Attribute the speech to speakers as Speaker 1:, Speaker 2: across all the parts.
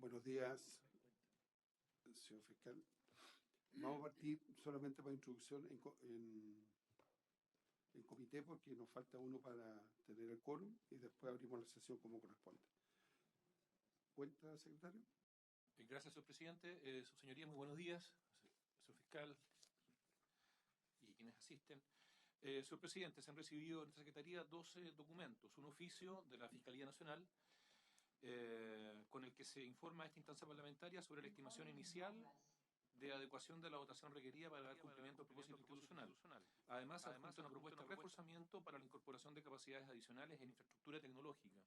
Speaker 1: Buenos días, señor fiscal. Vamos a partir solamente para introducción en comité porque nos falta uno para tener el quórum y después abrimos la sesión como corresponde. ¿Cuenta, secretario?
Speaker 2: Gracias, señor presidente. Su señoría, muy buenos días, señor fiscal y quienes asisten. Señor presidente, se han recibido en esta secretaría 12 documentos. Un oficio de la Fiscalía Nacional con el que se informa a esta instancia parlamentaria sobre la estimación inicial de adecuación de la dotación requerida para dar cumplimiento al propósito institucional. Además, se adjunta una propuesta de reforzamiento para la incorporación de capacidades adicionales en infraestructura tecnológica.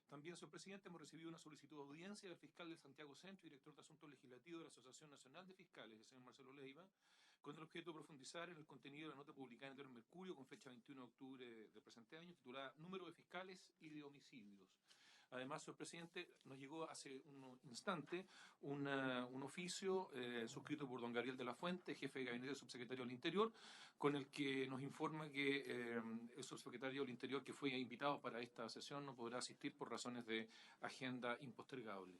Speaker 2: También, señor presidente, hemos recibido una solicitud de audiencia del fiscal de Santiago Centro y director de Asuntos Legislativos de la Asociación Nacional de Fiscales, el señor Marcelo Leiva, con el objeto de profundizar en el contenido de la nota publicada en el diario Mercurio con fecha 21 de octubre del presente año, titulada Número de fiscales y de homicidios. Además, señor presidente, nos llegó hace un instante un oficio suscrito por don Gabriel de la Fuente, jefe de gabinete del subsecretario del Interior, con el que nos informa que el subsecretario del Interior que fue invitado para esta sesión no podrá asistir por razones de agenda impostergable.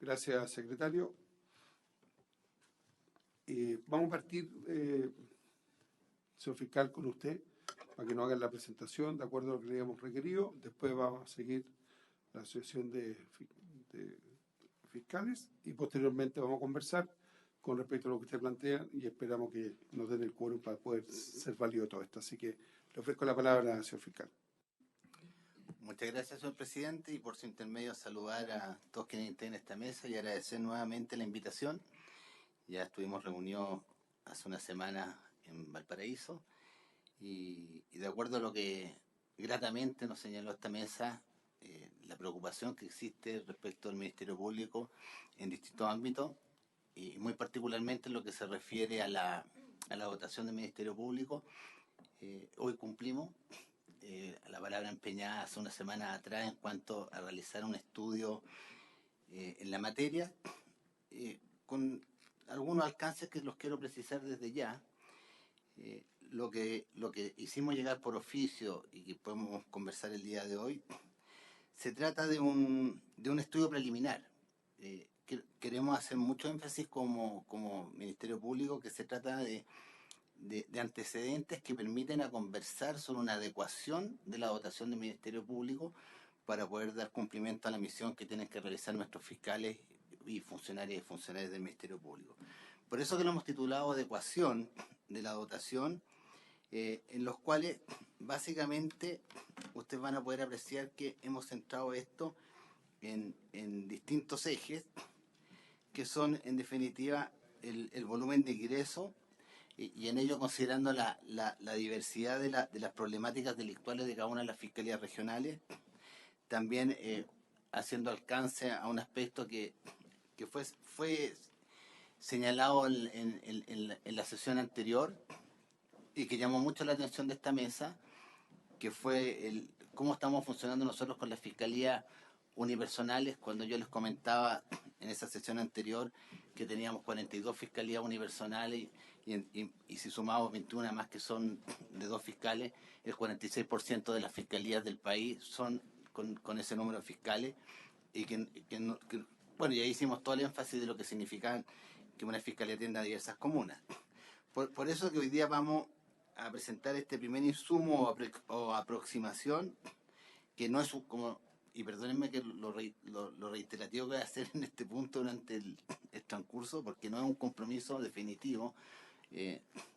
Speaker 1: Gracias, secretario. Vamos a partir, señor fiscal, con usted, para que nos hagan la presentación de acuerdo a lo que le habíamos requerido. Después vamos a seguir la asociación de fiscales y posteriormente vamos a conversar con respecto a lo que usted plantea y esperamos que nos den el quórum para poder ser válido todo esto. Así que le ofrezco la palabra, señor fiscal.
Speaker 3: Muchas gracias, señor presidente, y por su intermedio saludar a todos quienes integran esta mesa y agradecer nuevamente la invitación. Ya estuvimos reunidos hace una semana en Valparaíso y de acuerdo a lo que gratamente nos señaló esta mesa, la preocupación que existe respecto al Ministerio Público en distintos ámbitos y muy particularmente en lo que se refiere a la dotación del Ministerio Público. Hoy cumplimos la palabra empeñada hace una semana atrás en cuanto a realizar un estudio en la materia con algunos alcances que los quiero precisar desde ya. Lo que hicimos llegar por oficio y que podemos conversar el día de hoy, se trata de un estudio preliminar. Queremos hacer mucho énfasis como Ministerio Público que se trata de antecedentes que permiten a conversar sobre una adecuación de la dotación del Ministerio Público para poder dar cumplimiento a la misión que tienen que realizar nuestros fiscales y funcionarios del Ministerio Público. Por eso que lo hemos titulado Adecuación de la dotación, en los cuales básicamente ustedes van a poder apreciar que hemos centrado esto en distintos ejes que son en definitiva el volumen de ingreso y en ello considerando la diversidad de las problemáticas delictuales de cada una de las fiscalías regionales, también haciendo alcance a un aspecto que fue señalado en la sesión anterior y que llamó mucho la atención de esta mesa, que fue cómo estamos funcionando nosotros con las fiscalías unipersonales, cuando yo les comentaba en esa sesión anterior que teníamos 42 fiscalías unipersonales y si sumamos 21 más que son de 2 fiscales, el 46% de las fiscalías del país son con ese número de fiscales y bueno, ya hicimos todo el énfasis de lo que significa que una fiscalía atienda a diversas comunas. Por eso que hoy día vamos a presentar este primer insumo o aproximación, que no es como, y perdónenme que lo reiterativo que voy a hacer en este punto durante el transcurso, porque no es un compromiso definitivo,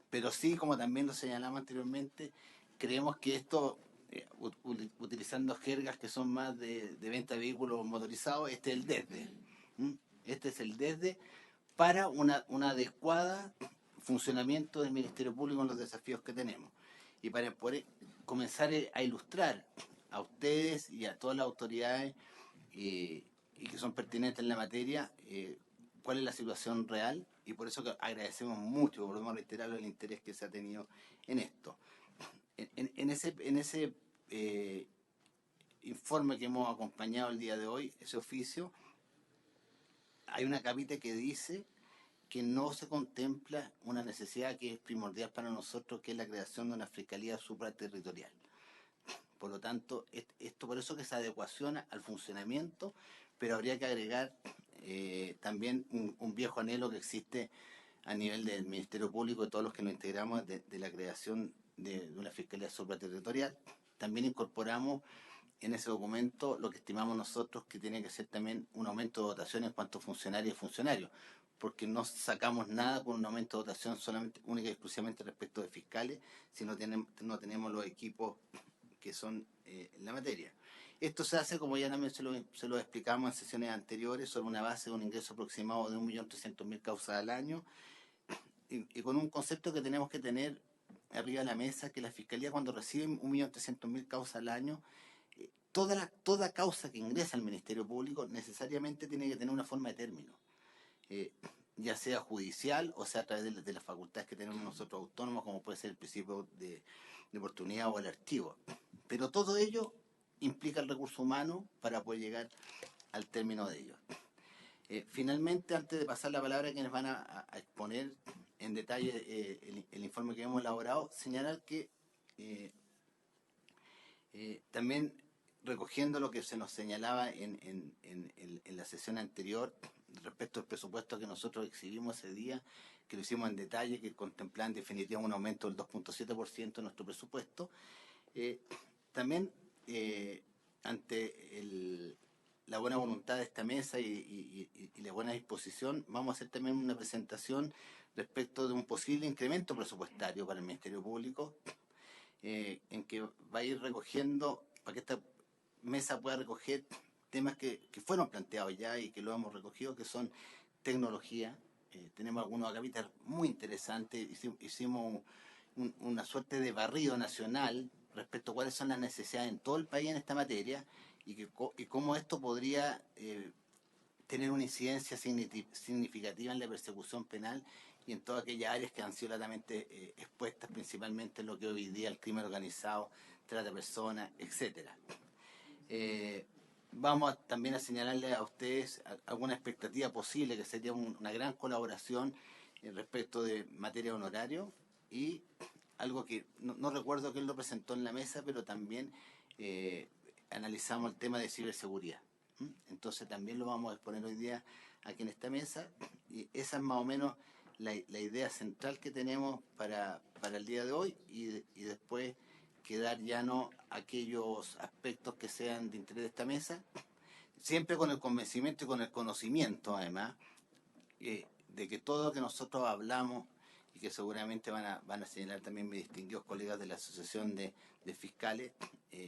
Speaker 3: pero sí, como también lo señalamos anteriormente, creemos que esto, utilizando jergas que son más de venta de vehículos motorizados, este es el desde. Este es el desde para un adecuado funcionamiento del Ministerio Público en los desafíos que tenemos. Y para poder comenzar a ilustrar a ustedes y a todas las autoridades y que son pertinentes en la materia, cuál es la situación real, y por eso que agradecemos mucho, volvemos a reiterar el interés que se ha tenido en esto. En ese informe que hemos acompañado el día de hoy, ese oficio, hay una capita que dice que no se contempla una necesidad que es primordial para nosotros, que es la creación de una fiscalía supraterritorial. Por lo tanto, por eso que esa adecuación al funcionamiento pero habría que agregar también un viejo anhelo que existe a nivel del Ministerio Público, de todos los que nos integramos, de la creación de una Fiscalía Supraterritorial. También incorporamos en ese documento lo que estimamos nosotros que tiene que ser también un aumento de dotación en cuanto a funcionarios y funcionarios, porque no sacamos nada con un aumento de dotación solamente, única y exclusivamente respecto de fiscales, si no tenemos los equipos que son en la materia. Esto se hace, como ya también se lo explicamos en sesiones anteriores, sobre una base de un ingreso aproximado de 1.300.000 causas al año, y con un concepto que tenemos que tener arriba de la mesa, que la Fiscalía, cuando recibe 1.300.000 causas al año, toda causa que ingresa al Ministerio Público necesariamente tiene que tener una forma de término, ya sea judicial o sea a través de las facultades que tenemos nosotros autónomos, como puede ser el principio de oportunidad o el archivo. Pero todo ello implica el recurso humano para poder llegar al término de ello. Finalmente, antes de pasar la palabra a quienes van a exponer en detalle el informe que hemos elaborado, señalar que también recogiendo lo que se nos señalaba en la sesión anterior respecto al presupuesto que nosotros exhibimos ese día, que lo hicimos en detalle, que contemplaba en definitiva un aumento del 2.7% de nuestro presupuesto, también ante la buena voluntad de esta mesa y la buena disposición, vamos a hacer también una presentación respecto de un posible incremento presupuestario para el Ministerio Público, en que va a ir recogiendo, para que esta mesa pueda recoger temas que fueron planteados ya y que lo hemos recogido, que son tecnología. Tenemos algunos capítulos muy interesantes. Hicimos una suerte de barrido nacional respecto a cuáles son las necesidades en todo el país en esta materia y cómo esto podría tener una incidencia significativa en la persecución penal y en todas aquellas áreas que han sido latamente expuestas, principalmente en lo que hoy día el crimen organizado, trata de personas, etcétera. Vamos también a señalarle a ustedes alguna expectativa posible, que sería una gran colaboración respecto de materia de honorario, y algo que no recuerdo quién lo presentó en la mesa, pero también analizamos el tema de ciberseguridad. Entonces también lo vamos a exponer hoy día aquí en esta mesa, y esa es más o menos la idea central que tenemos para el día de hoy, y después quedar llano aquellos aspectos que sean de interés de esta mesa, siempre con el convencimiento y con el conocimiento, además, de que todo lo que nosotros hablamos, y que seguramente van a señalar también mis distinguidos colegas de la Asociación de Fiscales,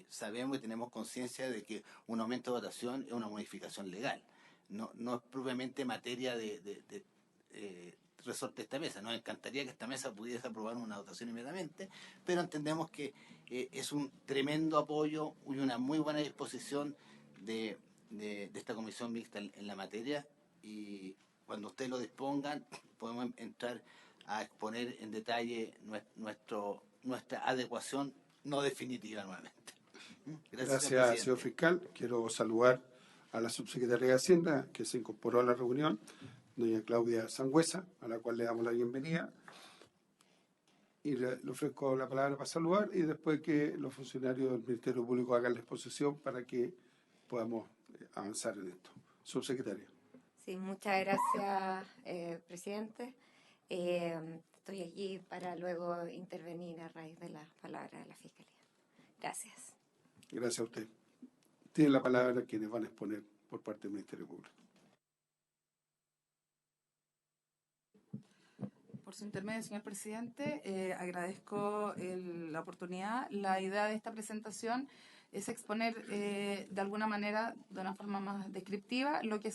Speaker 3: sabemos y tenemos conciencia de que un aumento de dotación es una modificación legal. No es propiamente materia de resorte de esta mesa. Nos encantaría que esta mesa pudiese aprobar una dotación inmediatamente, pero entendemos que es un tremendo apoyo y una muy buena disposición de esta comisión mixta en la materia, y cuando ustedes lo dispongan podemos entrar a exponer en detalle nuestra adecuación no definitiva nuevamente.
Speaker 1: Gracias, señor fiscal. Quiero saludar a la subsecretaria de Hacienda, que se incorporó a la reunión, doña Claudia Sangüesa, a la cual le damos la bienvenida. Y le ofrezco la palabra para saludar, y después que los funcionarios del Ministerio Público hagan la exposición para que podamos avanzar en esto. Subsecretaria.
Speaker 4: Sí, muchas gracias, presidente. Estoy aquí para luego intervenir a raíz de las palabras de la Fiscalía. Gracias.
Speaker 1: Gracias a usted. Tiene la palabra quienes van a exponer por parte del Ministerio Público.
Speaker 5: Por su intermedio, señor presidente, agradezco la oportunidad. La idea de esta presentación es exponer de alguna manera, de una forma más descriptiva, lo que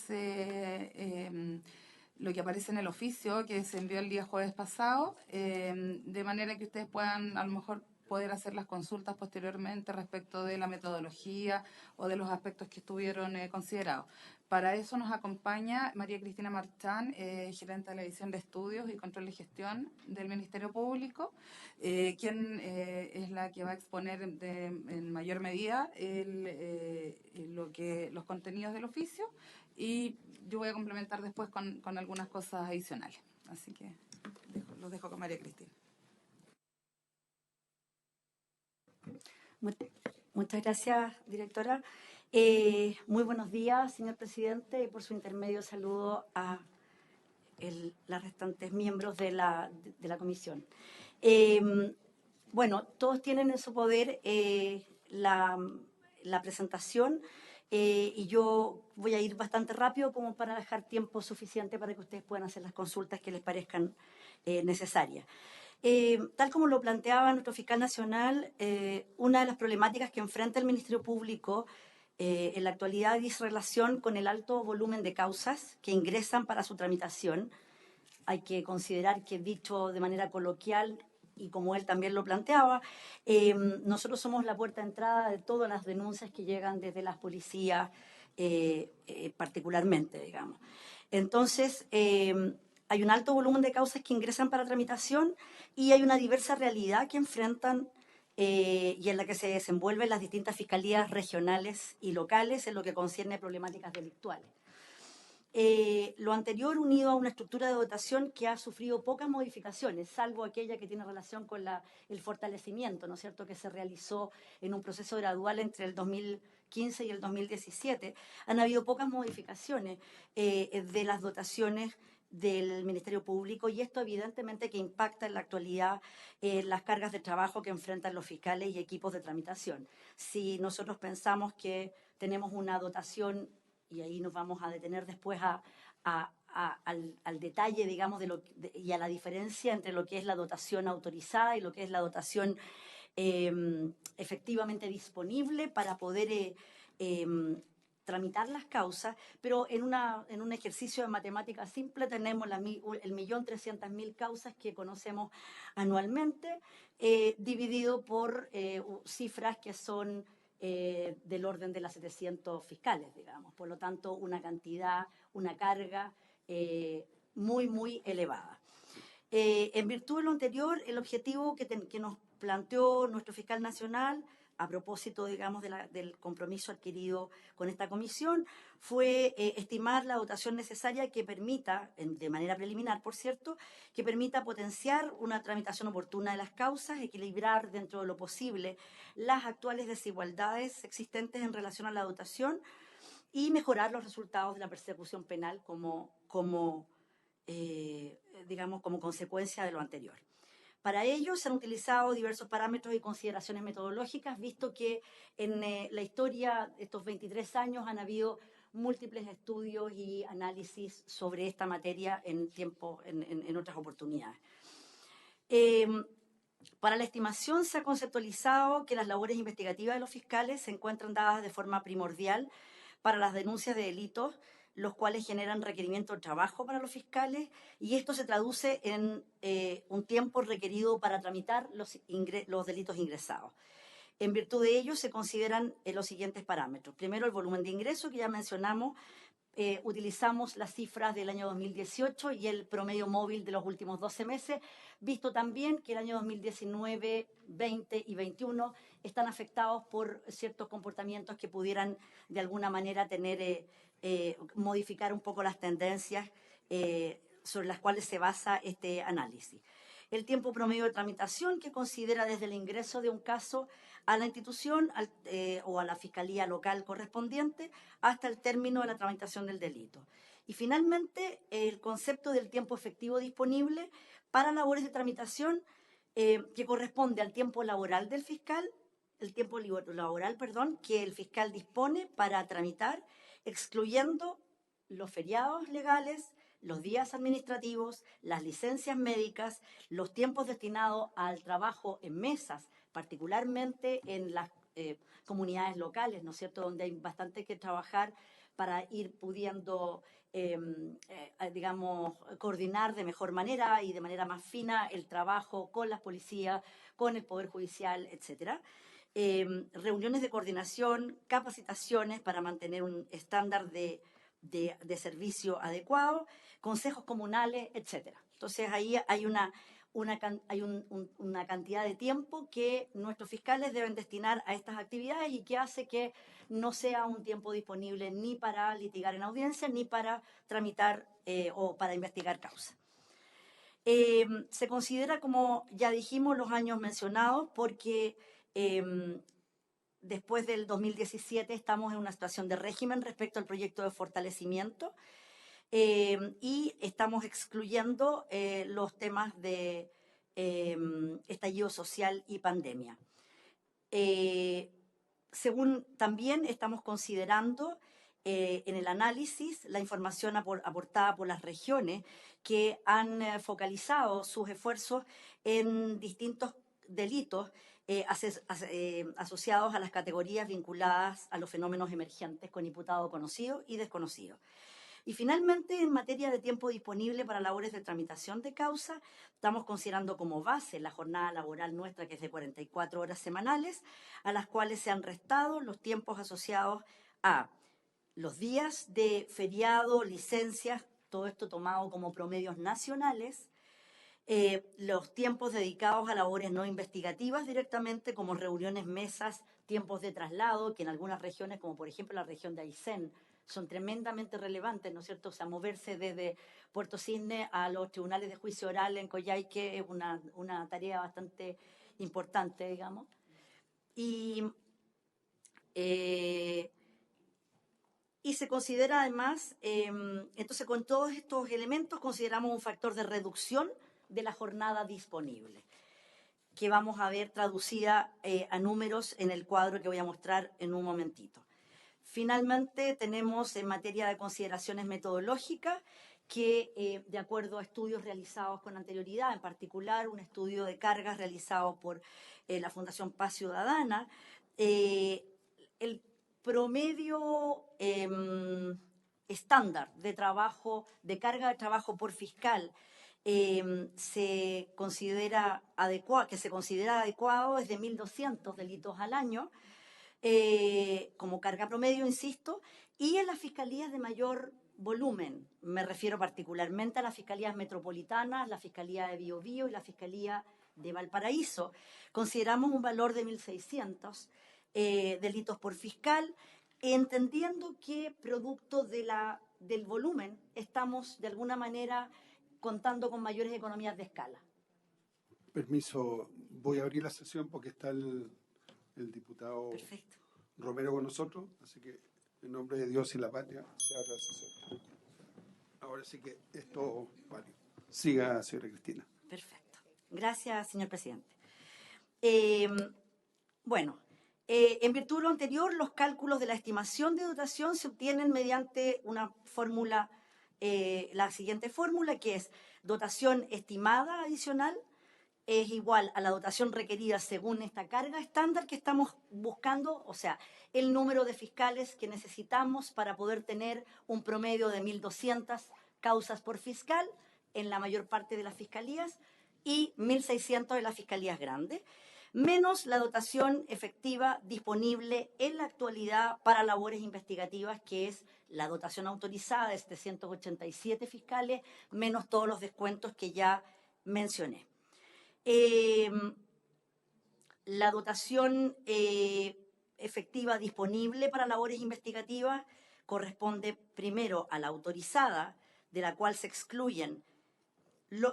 Speaker 5: aparece en el oficio que se envió el día jueves pasado, de manera que ustedes puedan a lo mejor poder hacer las consultas posteriormente respecto de la metodología o de los aspectos que estuvieron considerados. Para eso nos acompaña María Cristina Marchán, gerente de la División de Estudios y Control de Gestión del Ministerio Público, quien es la que va a exponer en mayor medida los contenidos del oficio, y yo voy a complementar después con algunas cosas adicionales. Así que los dejo con María Cristina.
Speaker 6: Muchas gracias, directora. Muy buenos días, señor presidente, y por su intermedio saludo a los restantes miembros de la comisión. Bueno, todos tienen en su poder la presentación y yo voy a ir bastante rápido como para dejar tiempo suficiente para que ustedes puedan hacer las consultas que les parezcan necesarias. Tal como lo planteaba nuestro fiscal nacional, una de las problemáticas que enfrenta el Ministerio Público en la actualidad dice relación con el alto volumen de causas que ingresan para su tramitación. Hay que considerar que, dicho de manera coloquial, y como él también lo planteaba, nosotros somos la puerta de entrada de todas las denuncias que llegan desde las policías, particularmente, digamos. Entonces, hay un alto volumen de causas que ingresan para tramitación y hay una diversa realidad que enfrentan y en la que se desenvuelven las distintas fiscalías regionales y locales en lo que concierne a problemáticas delictuales. Lo anterior unido a una estructura de dotación que ha sufrido pocas modificaciones, salvo aquella que tiene relación con el fortalecimiento, ¿no es cierto?, que se realizó en un proceso gradual entre el 2015 y el 2017. Han habido pocas modificaciones de las dotaciones del Ministerio Público y esto evidentemente que impacta en la actualidad las cargas de trabajo que enfrentan los fiscales y equipos de tramitación. Si nosotros pensamos que tenemos una dotación, y ahí nos vamos a detener después al detalle, digamos, y a la diferencia entre lo que es la dotación autorizada y lo que es la dotación efectivamente disponible para poder tramitar las causas, pero en un ejercicio de matemática simple tenemos el 1.300.000 causas que conocemos anualmente, dividido por cifras que son del orden de las 700 fiscales, digamos. Por lo tanto, una cantidad, una carga muy, muy elevada. En virtud de lo anterior, el objetivo que nos planteó nuestro fiscal nacional, a propósito, digamos, del compromiso adquirido con esta comisión, fue estimar la dotación necesaria que permita, de manera preliminar, por cierto, que permita potenciar una tramitación oportuna de las causas, equilibrar dentro de lo posible las actuales desigualdades existentes en relación a la dotación y mejorar los resultados de la persecución penal como consecuencia de lo anterior. Para ello se han utilizado diversos parámetros y consideraciones metodológicas, visto que en la historia de estos 23 años han habido múltiples estudios y análisis sobre esta materia en otras oportunidades. Para la estimación se ha conceptualizado que las labores investigativas de los fiscales se encuentran dadas de forma primordial para las denuncias de delitos, los cuales generan requerimiento de trabajo para los fiscales y esto se traduce en un tiempo requerido para tramitar los delitos ingresados. En virtud de ello se consideran los siguientes parámetros. Primero, el volumen de ingreso que ya mencionamos. Utilizamos las cifras del año 2018 y el promedio móvil de los últimos 12 meses, visto también que el año 2019, 20 y 21 están afectados por ciertos comportamientos que pudieran de alguna manera modificar un poco las tendencias sobre las cuales se basa este análisis. El tiempo promedio de tramitación que considera desde el ingreso de un caso a la institución o a la fiscalía local correspondiente hasta el término de la tramitación del delito. Y finalmente, el concepto del tiempo efectivo disponible para labores de tramitación que corresponde al tiempo laboral del fiscal, que el fiscal dispone para tramitar, excluyendo los feriados legales, los días administrativos, las licencias médicas, los tiempos destinados al trabajo en mesas, particularmente en las comunidades locales, ¿no es cierto?, donde hay bastante que trabajar para ir pudiendo, coordinar de mejor manera y de manera más fina el trabajo con las policías, con el Poder Judicial, etcétera. Reuniones de coordinación, capacitaciones para mantener un estándar de servicio adecuado, consejos comunales, etcétera. Entonces, ahí hay una cantidad de tiempo que nuestros fiscales deben destinar a estas actividades y que hace que no sea un tiempo disponible ni para litigar en audiencia ni para tramitar o para investigar causas. Se considera, como ya dijimos, los años mencionados porque después del 2017 estamos en una situación de régimen respecto al proyecto de fortalecimiento y estamos excluyendo los temas de estallido social y pandemia. Según también estamos considerando en el análisis la información aportada por las regiones que han focalizado sus esfuerzos en distintos delitos asociados a las categorías vinculadas a los fenómenos emergentes con imputado conocido y desconocido. Y finalmente, en materia de tiempo disponible para labores de tramitación de causa, estamos considerando como base la jornada laboral nuestra, que es de 44 horas semanales, a las cuales se han restado los tiempos asociados a los días de feriado, licencias, todo esto tomado como promedios nacionales, los tiempos dedicados a labores no investigativas directamente, como reuniones, mesas, tiempos de traslado, que en algunas regiones, como por ejemplo la región de Aysén, son tremendamente relevantes, ¿no es cierto? O sea, moverse desde Puerto Cisne a los tribunales de juicio oral en Coyhaique es una tarea bastante importante, digamos. Y se considera además, entonces con todos estos elementos consideramos un factor de reducción de la jornada disponible, que vamos a ver traducida a números en el cuadro que voy a mostrar en un momentito. Finalmente, tenemos en materia de consideraciones metodológicas que, de acuerdo a estudios realizados con anterioridad, en particular un estudio de cargas realizado por la Fundación Paz Ciudadana, el promedio estándar de trabajo, de carga de trabajo por fiscal, se considera adecuado es de 1.200 delitos al año, como carga promedio, insisto, y en las fiscalías de mayor volumen, me refiero particularmente a las fiscalías metropolitanas, la Fiscalía de Biobío y la Fiscalía de Valparaíso. Consideramos un valor de 1.600 delitos por fiscal, entendiendo que producto del volumen estamos de alguna manera contando con mayores economías de escala.
Speaker 1: Permiso, voy a abrir la sesión porque está el diputado
Speaker 6: Perfecto.
Speaker 1: Romero con nosotros, así que en nombre de Dios y la patria se abre la sesión. Ahora sí que esto vale. Siga, señora Cristina.
Speaker 6: Perfecto. Gracias, señor presidente. En virtud de lo anterior, los cálculos de la estimación de dotación se obtienen mediante una fórmula, la siguiente fórmula, que es dotación estimada adicional es igual a la dotación requerida según esta carga estándar que estamos buscando, o sea, el número de fiscales que necesitamos para poder tener un promedio de 1.200 causas por fiscal en la mayor parte de las fiscalías y 1.600 en las fiscalías grandes, menos la dotación efectiva disponible en la actualidad para labores investigativas, que es la dotación autorizada de 787 fiscales, menos todos los descuentos que ya mencioné. La dotación efectiva disponible para labores investigativas corresponde primero a la autorizada, de la cual se excluyen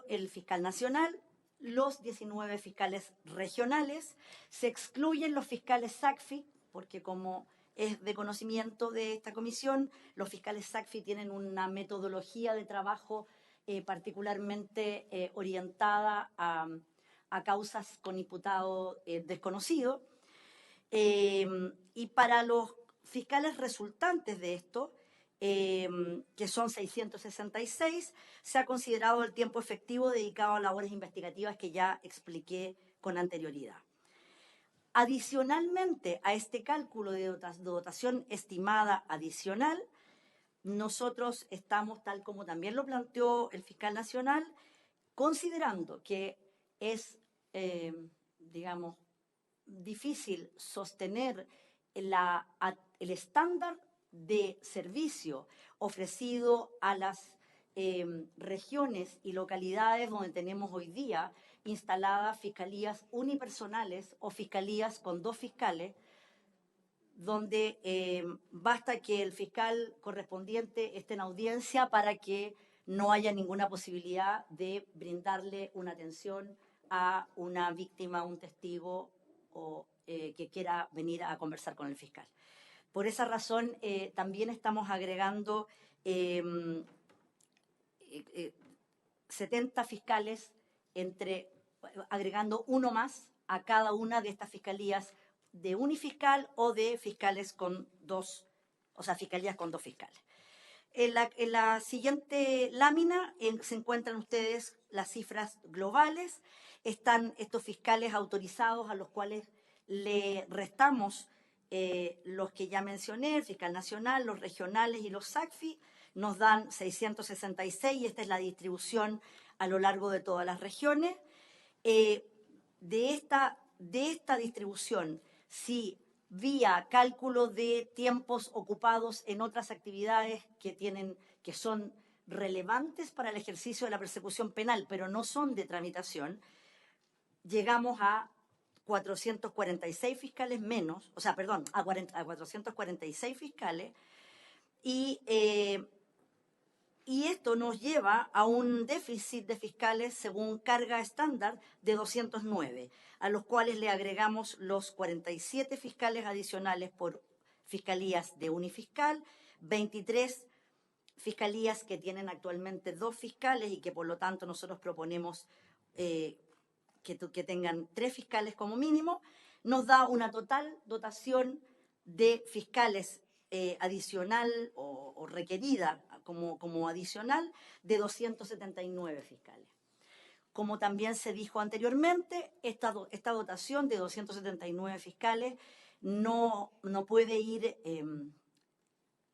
Speaker 6: el fiscal nacional, los 19 fiscales regionales, se excluyen los fiscales SACFI, porque como es de conocimiento de esta comisión, los fiscales SACFI tienen una metodología de trabajo particularmente orientada a causas con imputado desconocido. Y para los fiscales resultantes de esto, que son 666, se ha considerado el tiempo efectivo dedicado a labores investigativas que ya expliqué con anterioridad. Adicionalmente a este cálculo de dotación estimada adicional, nosotros estamos, tal como también lo planteó el fiscal nacional, considerando que es, difícil sostener el estándar de servicio ofrecido a las regiones y localidades donde tenemos hoy día instaladas fiscalías unipersonales o fiscalías con 2 fiscales, donde basta que el fiscal correspondiente esté en audiencia para que no haya ninguna posibilidad de brindarle una atención a una víctima, un testigo o que quiera venir a conversar con el fiscal. Por esa razón, también estamos agregando 70 fiscales, agregando uno más a cada una de estas fiscalías de unifiscal o de fiscales con dos, o sea, fiscalías con dos fiscales. En la siguiente lámina se encuentran ustedes las cifras globales. Están estos fiscales autorizados a los cuales le restamos los que ya mencioné, el fiscal nacional, los regionales y los SACFI, nos dan 666 y esta es la distribución a lo largo de todas las regiones. De esta distribución, si vía cálculo de tiempos ocupados en otras actividades que son relevantes para el ejercicio de la persecución penal, pero no son de tramitación, llegamos a 446 fiscales menos, o sea, perdón, a 446 fiscales, y esto nos lleva a un déficit de fiscales según carga estándar de 209, a los cuales le agregamos los 47 fiscales adicionales por fiscalías de unifiscal, 23 fiscalías que tienen actualmente 2 fiscales y que por lo tanto nosotros proponemos que tengan 3 fiscales como mínimo, nos da una total dotación de fiscales adicional o requerida como adicional de 279 fiscales. Como también se dijo anteriormente, esta dotación de 279 fiscales no puede ir,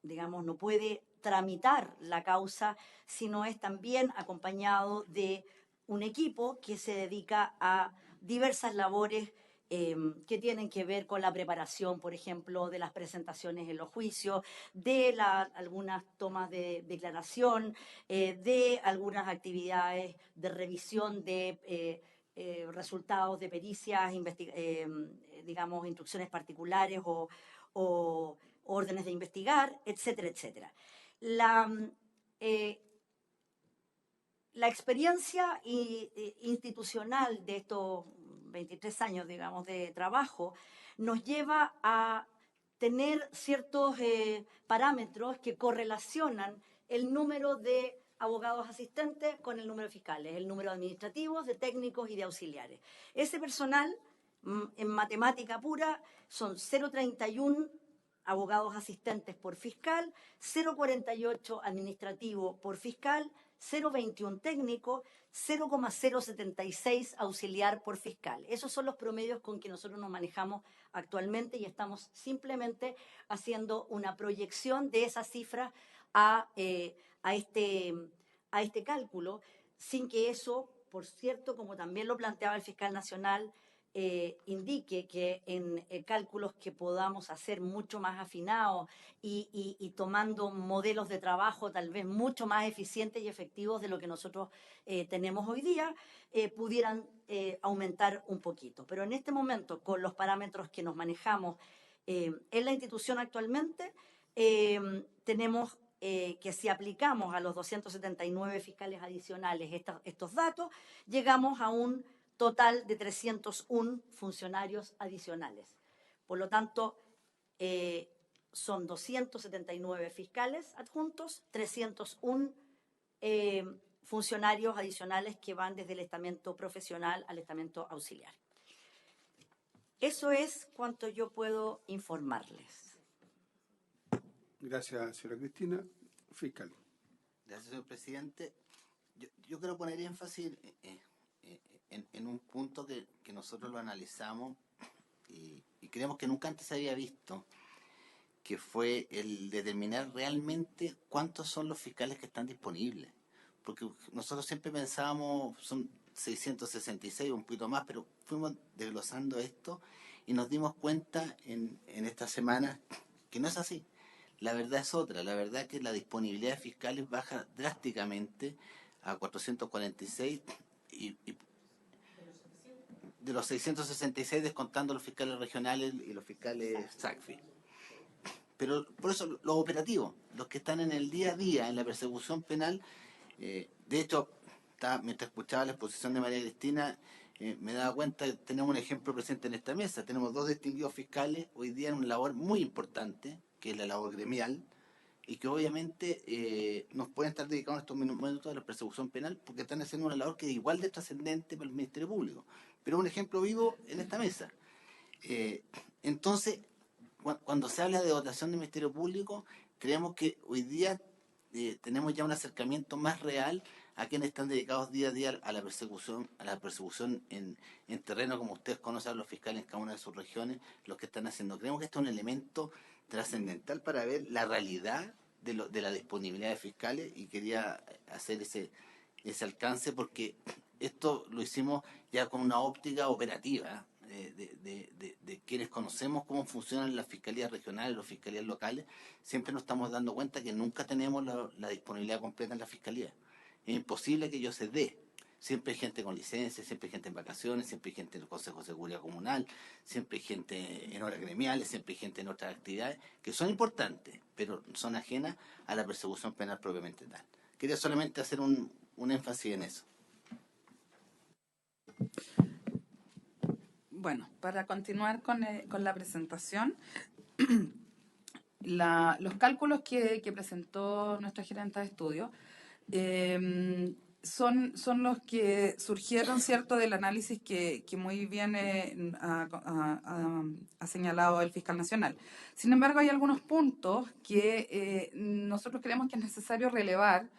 Speaker 6: digamos, no puede tramitar la causa, sino es también acompañado de un equipo que se dedica a diversas labores que tienen que ver con la preparación, por ejemplo, de las presentaciones en los juicios, de algunas tomas de declaración, de algunas actividades de revisión de resultados de pericias, digamos, instrucciones particulares o órdenes de investigar, etcétera, etcétera. La experiencia institucional de estos 23 años, digamos, de trabajo, nos lleva a tener ciertos parámetros que correlacionan el número de abogados asistentes con el número de fiscales, el número de administrativos, de técnicos y de auxiliares. Ese personal, en matemática pura, son 0,31 abogados asistentes por fiscal, 0,48 administrativo por fiscal, 0,21 técnico, 0,076 auxiliar por fiscal. Esos son los promedios con que nosotros nos manejamos actualmente y estamos simplemente haciendo una proyección de esa cifra a este cálculo, sin que eso, por cierto, como también lo planteaba el fiscal nacional, indique que en cálculos que podamos hacer mucho más afinados y tomando modelos de trabajo tal vez mucho más eficientes y efectivos de lo que nosotros tenemos hoy día, pudieran aumentar un poquito. Pero en este momento, con los parámetros que nos manejamos en la institución actualmente, tenemos que si aplicamos a los 279 fiscales adicionales estos datos, llegamos a un total de 301 funcionarios adicionales. Por lo tanto, son 279 fiscales adjuntos, 301 funcionarios adicionales que van desde el estamento profesional al estamento auxiliar. Eso es cuanto yo puedo informarles.
Speaker 1: Gracias, señora Cristina. Fiscal.
Speaker 3: Gracias, señor presidente. Yo quiero poner énfasis en un punto que nosotros lo analizamos y creemos que nunca antes se había visto, que fue el determinar realmente cuántos son los fiscales que están disponibles. Porque nosotros siempre pensábamos, son 666, un poquito más, pero fuimos desglosando esto y nos dimos cuenta en esta semana que no es así. La verdad es otra. La verdad es que la disponibilidad de fiscales baja drásticamente a 446 y de los 666 descontando los fiscales regionales y los fiscales SACFI. Pero por eso los operativos, los que están en el día a día, en la persecución penal, de hecho, mientras escuchaba la exposición de María Cristina, me daba cuenta que tenemos un ejemplo presente en esta mesa. Tenemos 2 distinguidos fiscales hoy día en una labor muy importante, que es la labor gremial, y que obviamente nos pueden estar dedicando estos minutos a la persecución penal porque están haciendo una labor que es igual de trascendente para el Ministerio Público. Pero un ejemplo vivo en esta mesa. Entonces, cuando se habla de dotación del Ministerio Público, creemos que hoy día tenemos ya un acercamiento más real a quienes están dedicados día a día a la persecución en terreno, como ustedes conocen a los fiscales en cada una de sus regiones, los que están haciendo. Creemos que esto es un elemento trascendental para ver la realidad de la disponibilidad de fiscales, y quería hacer ese alcance porque esto lo hicimos ya con una óptica operativa de quienes conocemos cómo funcionan las fiscalías regionales, las fiscalías locales. Siempre nos estamos dando cuenta que nunca tenemos la disponibilidad completa en la fiscalía. Es imposible que ello se dé. Siempre hay gente con licencia, siempre hay gente en vacaciones, siempre hay gente en el Consejo de Seguridad Comunal, siempre hay gente en horas gremiales, siempre hay gente en otras actividades que son importantes, pero son ajenas a la persecución penal propiamente tal. Quería solamente hacer un énfasis en eso.
Speaker 5: Bueno, para continuar con la presentación, los cálculos que presentó nuestra gerente de estudio son los que surgieron, ¿cierto?, del análisis que muy bien ha señalado el fiscal nacional. Sin embargo, hay algunos puntos que nosotros creemos que es necesario relevar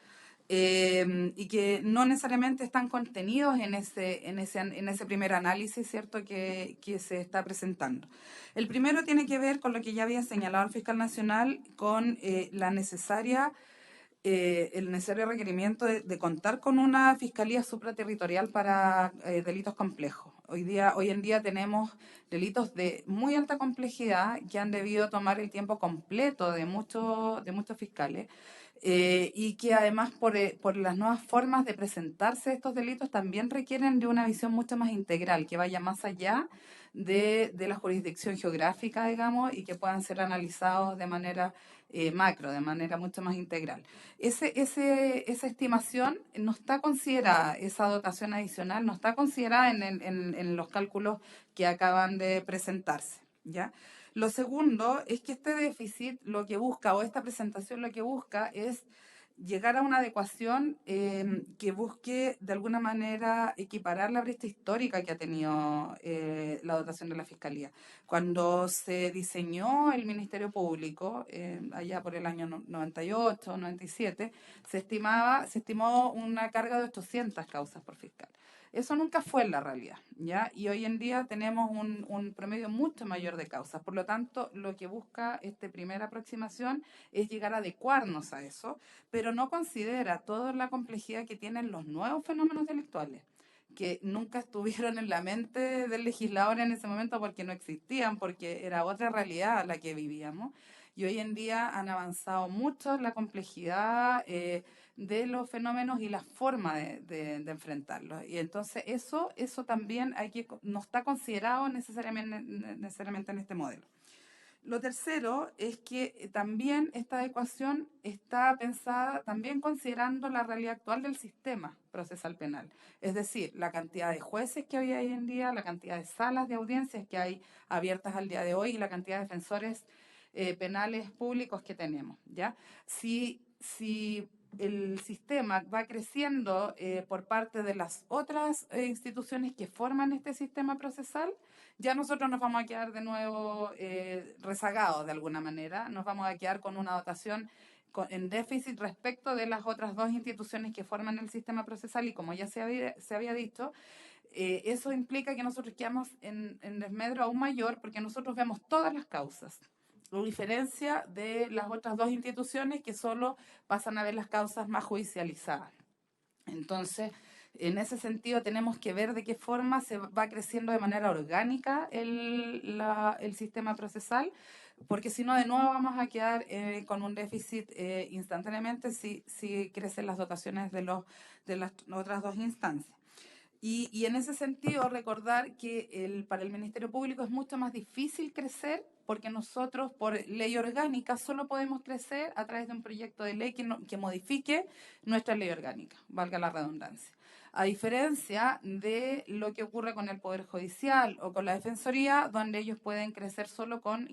Speaker 5: y que no necesariamente están contenidos en ese primer análisis, ¿cierto?, que se está presentando. El primero tiene que ver con lo que ya había señalado el fiscal nacional, con el necesario requerimiento de contar con una fiscalía supraterritorial para delitos complejos. Hoy en día tenemos delitos de muy alta complejidad que han debido tomar el tiempo completo de muchos fiscales y que además por las nuevas formas de presentarse estos delitos también requieren de una visión mucho más integral, que vaya más allá de la jurisdicción geográfica, digamos, y que puedan ser analizados de manera macro, de manera mucho más integral. Esa estimación no está considerada, esa dotación adicional no está considerada en los cálculos que acaban de presentarse, ¿ya? Lo segundo es que este déficit lo que busca, o esta presentación lo que busca, es llegar a una adecuación que busque de alguna manera equiparar la brecha histórica que ha tenido la dotación de la Fiscalía. Cuando se diseñó el Ministerio Público, allá por el año 98, 97, se estimó una carga de 800 causas por fiscal. Eso nunca fue la realidad, ¿ya? Y hoy en día tenemos un promedio mucho mayor de causas. Por lo tanto, lo que busca esta primera aproximación es llegar a adecuarnos a eso, pero no considera toda la complejidad que tienen los nuevos fenómenos delictuales, que nunca estuvieron en la mente del legislador en ese momento porque no existían, porque era otra realidad la que vivíamos. Y hoy en día han avanzado mucho la complejidad de los fenómenos y la forma de enfrentarlos. Y entonces eso también no está considerado necesariamente en este modelo. Lo tercero es que también esta adecuación está pensada también considerando la realidad actual del sistema procesal penal. Es decir, la cantidad de jueces que hay hoy en día, la cantidad de salas de audiencias que hay abiertas al día de hoy y la cantidad de defensores penales públicos que tenemos, ¿ya? Si el sistema va creciendo por parte de las otras instituciones que forman este sistema procesal, ya nosotros nos vamos a quedar de nuevo rezagados de alguna manera, nos vamos a quedar con una dotación en déficit respecto de las otras dos instituciones que forman el sistema procesal, y como ya se había dicho, eso implica que nosotros quedamos en desmedro aún mayor porque nosotros vemos todas las causas, a diferencia de las otras dos instituciones que solo pasan a ver las causas más judicializadas. Entonces, en ese sentido tenemos que ver de qué forma se va creciendo de manera orgánica el sistema procesal, porque si no, de nuevo vamos a quedar con un déficit instantáneamente si crecen las dotaciones de las otras dos instancias. Y en ese sentido, recordar que para el Ministerio Público es mucho más difícil crecer porque nosotros, por ley orgánica, solo podemos crecer a través de un proyecto de ley que modifique nuestra ley orgánica, valga la redundancia. A diferencia de lo que ocurre con el Poder Judicial o con la Defensoría, donde ellos pueden crecer solo con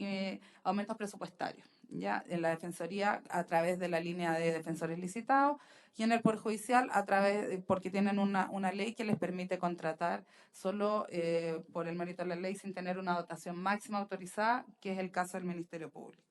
Speaker 5: aumentos presupuestarios. ¿Ya? En la Defensoría a través de la línea de defensores licitados y en el Poder Judicial a través, porque tienen una ley que les permite contratar solo por el mérito de la ley sin tener una dotación máxima autorizada, que es el caso del Ministerio Público.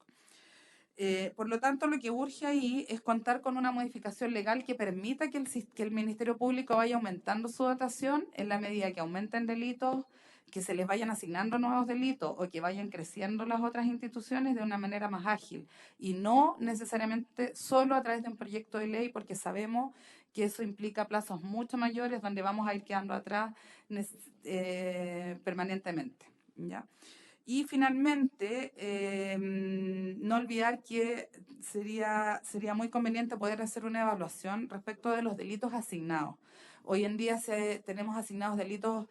Speaker 5: Por lo tanto, lo que urge ahí es contar con una modificación legal que permita que el Ministerio Público vaya aumentando su dotación en la medida que aumenten delitos, que se les vayan asignando nuevos delitos o que vayan creciendo las otras instituciones de una manera más ágil y no necesariamente solo a través de un proyecto de ley, porque sabemos que eso implica plazos mucho mayores donde vamos a ir quedando atrás permanentemente, ¿ya? Y finalmente, no olvidar que sería muy conveniente poder hacer una evaluación respecto de los delitos asignados. Hoy en día tenemos asignados delitos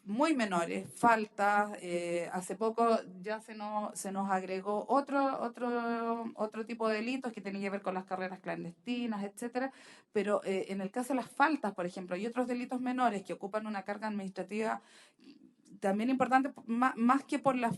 Speaker 5: muy menores, faltas. Hace poco ya se nos agregó otro tipo de delitos que tienen que ver con las carreras clandestinas, etcétera. Pero en el caso de las faltas, por ejemplo, y otros delitos menores que ocupan una carga administrativa también importante, más que por lo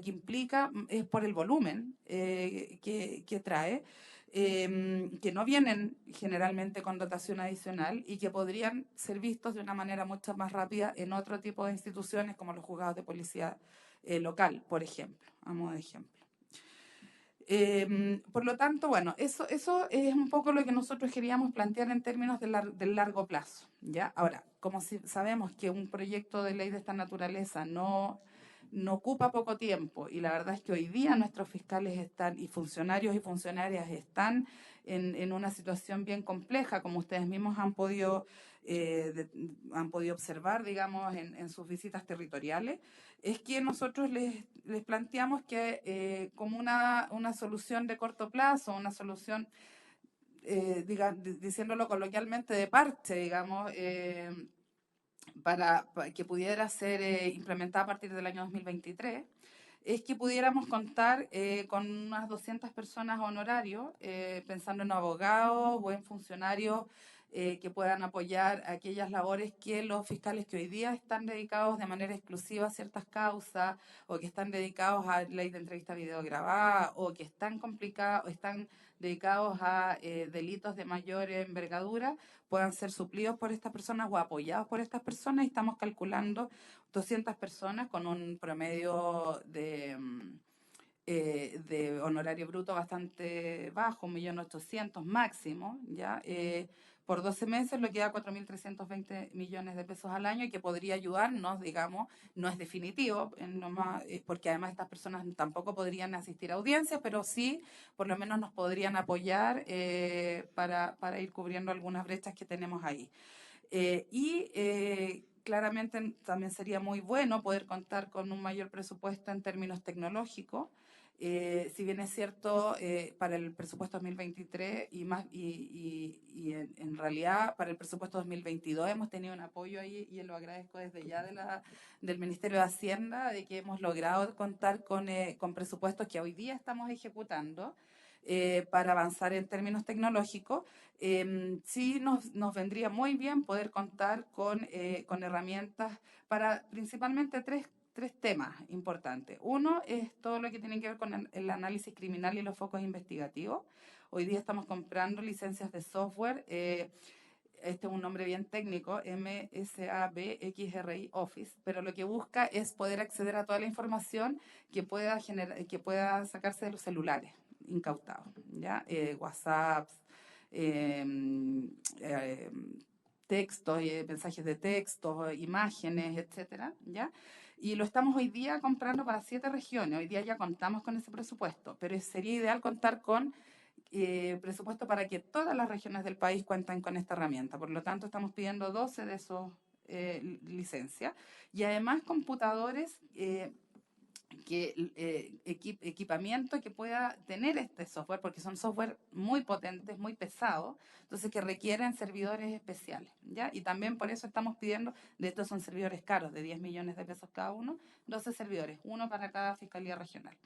Speaker 5: que implica, es por el volumen que trae, que no vienen generalmente con dotación adicional y que podrían ser vistos de una manera mucho más rápida en otro tipo de instituciones como los juzgados de policía local, por ejemplo, a modo de ejemplo. Por lo tanto, bueno, eso es un poco lo que nosotros queríamos plantear en términos del largo plazo, ¿ya? Ahora, como sabemos que un proyecto de ley de esta naturaleza no ocupa poco tiempo, y la verdad es que hoy día nuestros fiscales están, y funcionarios y funcionarias están en una situación bien compleja, como ustedes mismos han podido observar, digamos, en sus visitas territoriales, es que nosotros les planteamos que como una solución de corto plazo, una solución, diciéndolo coloquialmente, de parche, digamos, para que pudiera ser implementada a partir del año 2023, es que pudiéramos contar con unas 200 personas honorarios, pensando en abogados o en funcionarios que puedan apoyar aquellas labores que los fiscales que hoy día están dedicados de manera exclusiva a ciertas causas, o que están dedicados a ley de entrevista video grabada, o que están dedicados a delitos de mayor envergadura, puedan ser suplidos por estas personas o apoyados por estas personas. Y estamos calculando 200 personas con un promedio de honorario bruto bastante bajo, 1.800.000 máximo, ¿ya? Por 12 meses, lo que da 4.320 millones de pesos al año, y que podría ayudarnos, digamos, no es definitivo, porque además estas personas tampoco podrían asistir a audiencias, pero sí, por lo menos nos podrían apoyar para ir cubriendo algunas brechas que tenemos ahí. Claramente también sería muy bueno poder contar con un mayor presupuesto en términos tecnológicos. Si bien es cierto, para el presupuesto 2023 en realidad para el presupuesto 2022 hemos tenido un apoyo ahí, y lo agradezco desde ya del Ministerio de Hacienda, de que hemos logrado contar con presupuestos que hoy día estamos ejecutando para avanzar en términos tecnológicos. Sí nos vendría muy bien poder contar con herramientas para principalmente tres temas importantes. Uno es todo lo que tiene que ver con el análisis criminal y los focos investigativos. Hoy día estamos comprando licencias de software. Este es un nombre bien técnico, MSABXRI Office, pero lo que busca es poder acceder a toda la información que pueda sacarse de los celulares incautados, ¿ya? WhatsApp, textos, mensajes de texto, imágenes, etcétera, ¿ya? Y lo estamos hoy día comprando para 7 regiones. Hoy día ya contamos con ese presupuesto, pero sería ideal contar con presupuesto para que todas las regiones del país cuenten con esta herramienta. Por lo tanto, estamos pidiendo 12 de esos licencias, y además computadores equipamiento que pueda tener este software, porque son software muy potentes, muy pesados, entonces que requieren servidores especiales, ¿ya? Y también por eso estamos pidiendo, de estos son servidores caros, de 10 millones de pesos cada uno, 12 servidores, uno para cada fiscalía regional.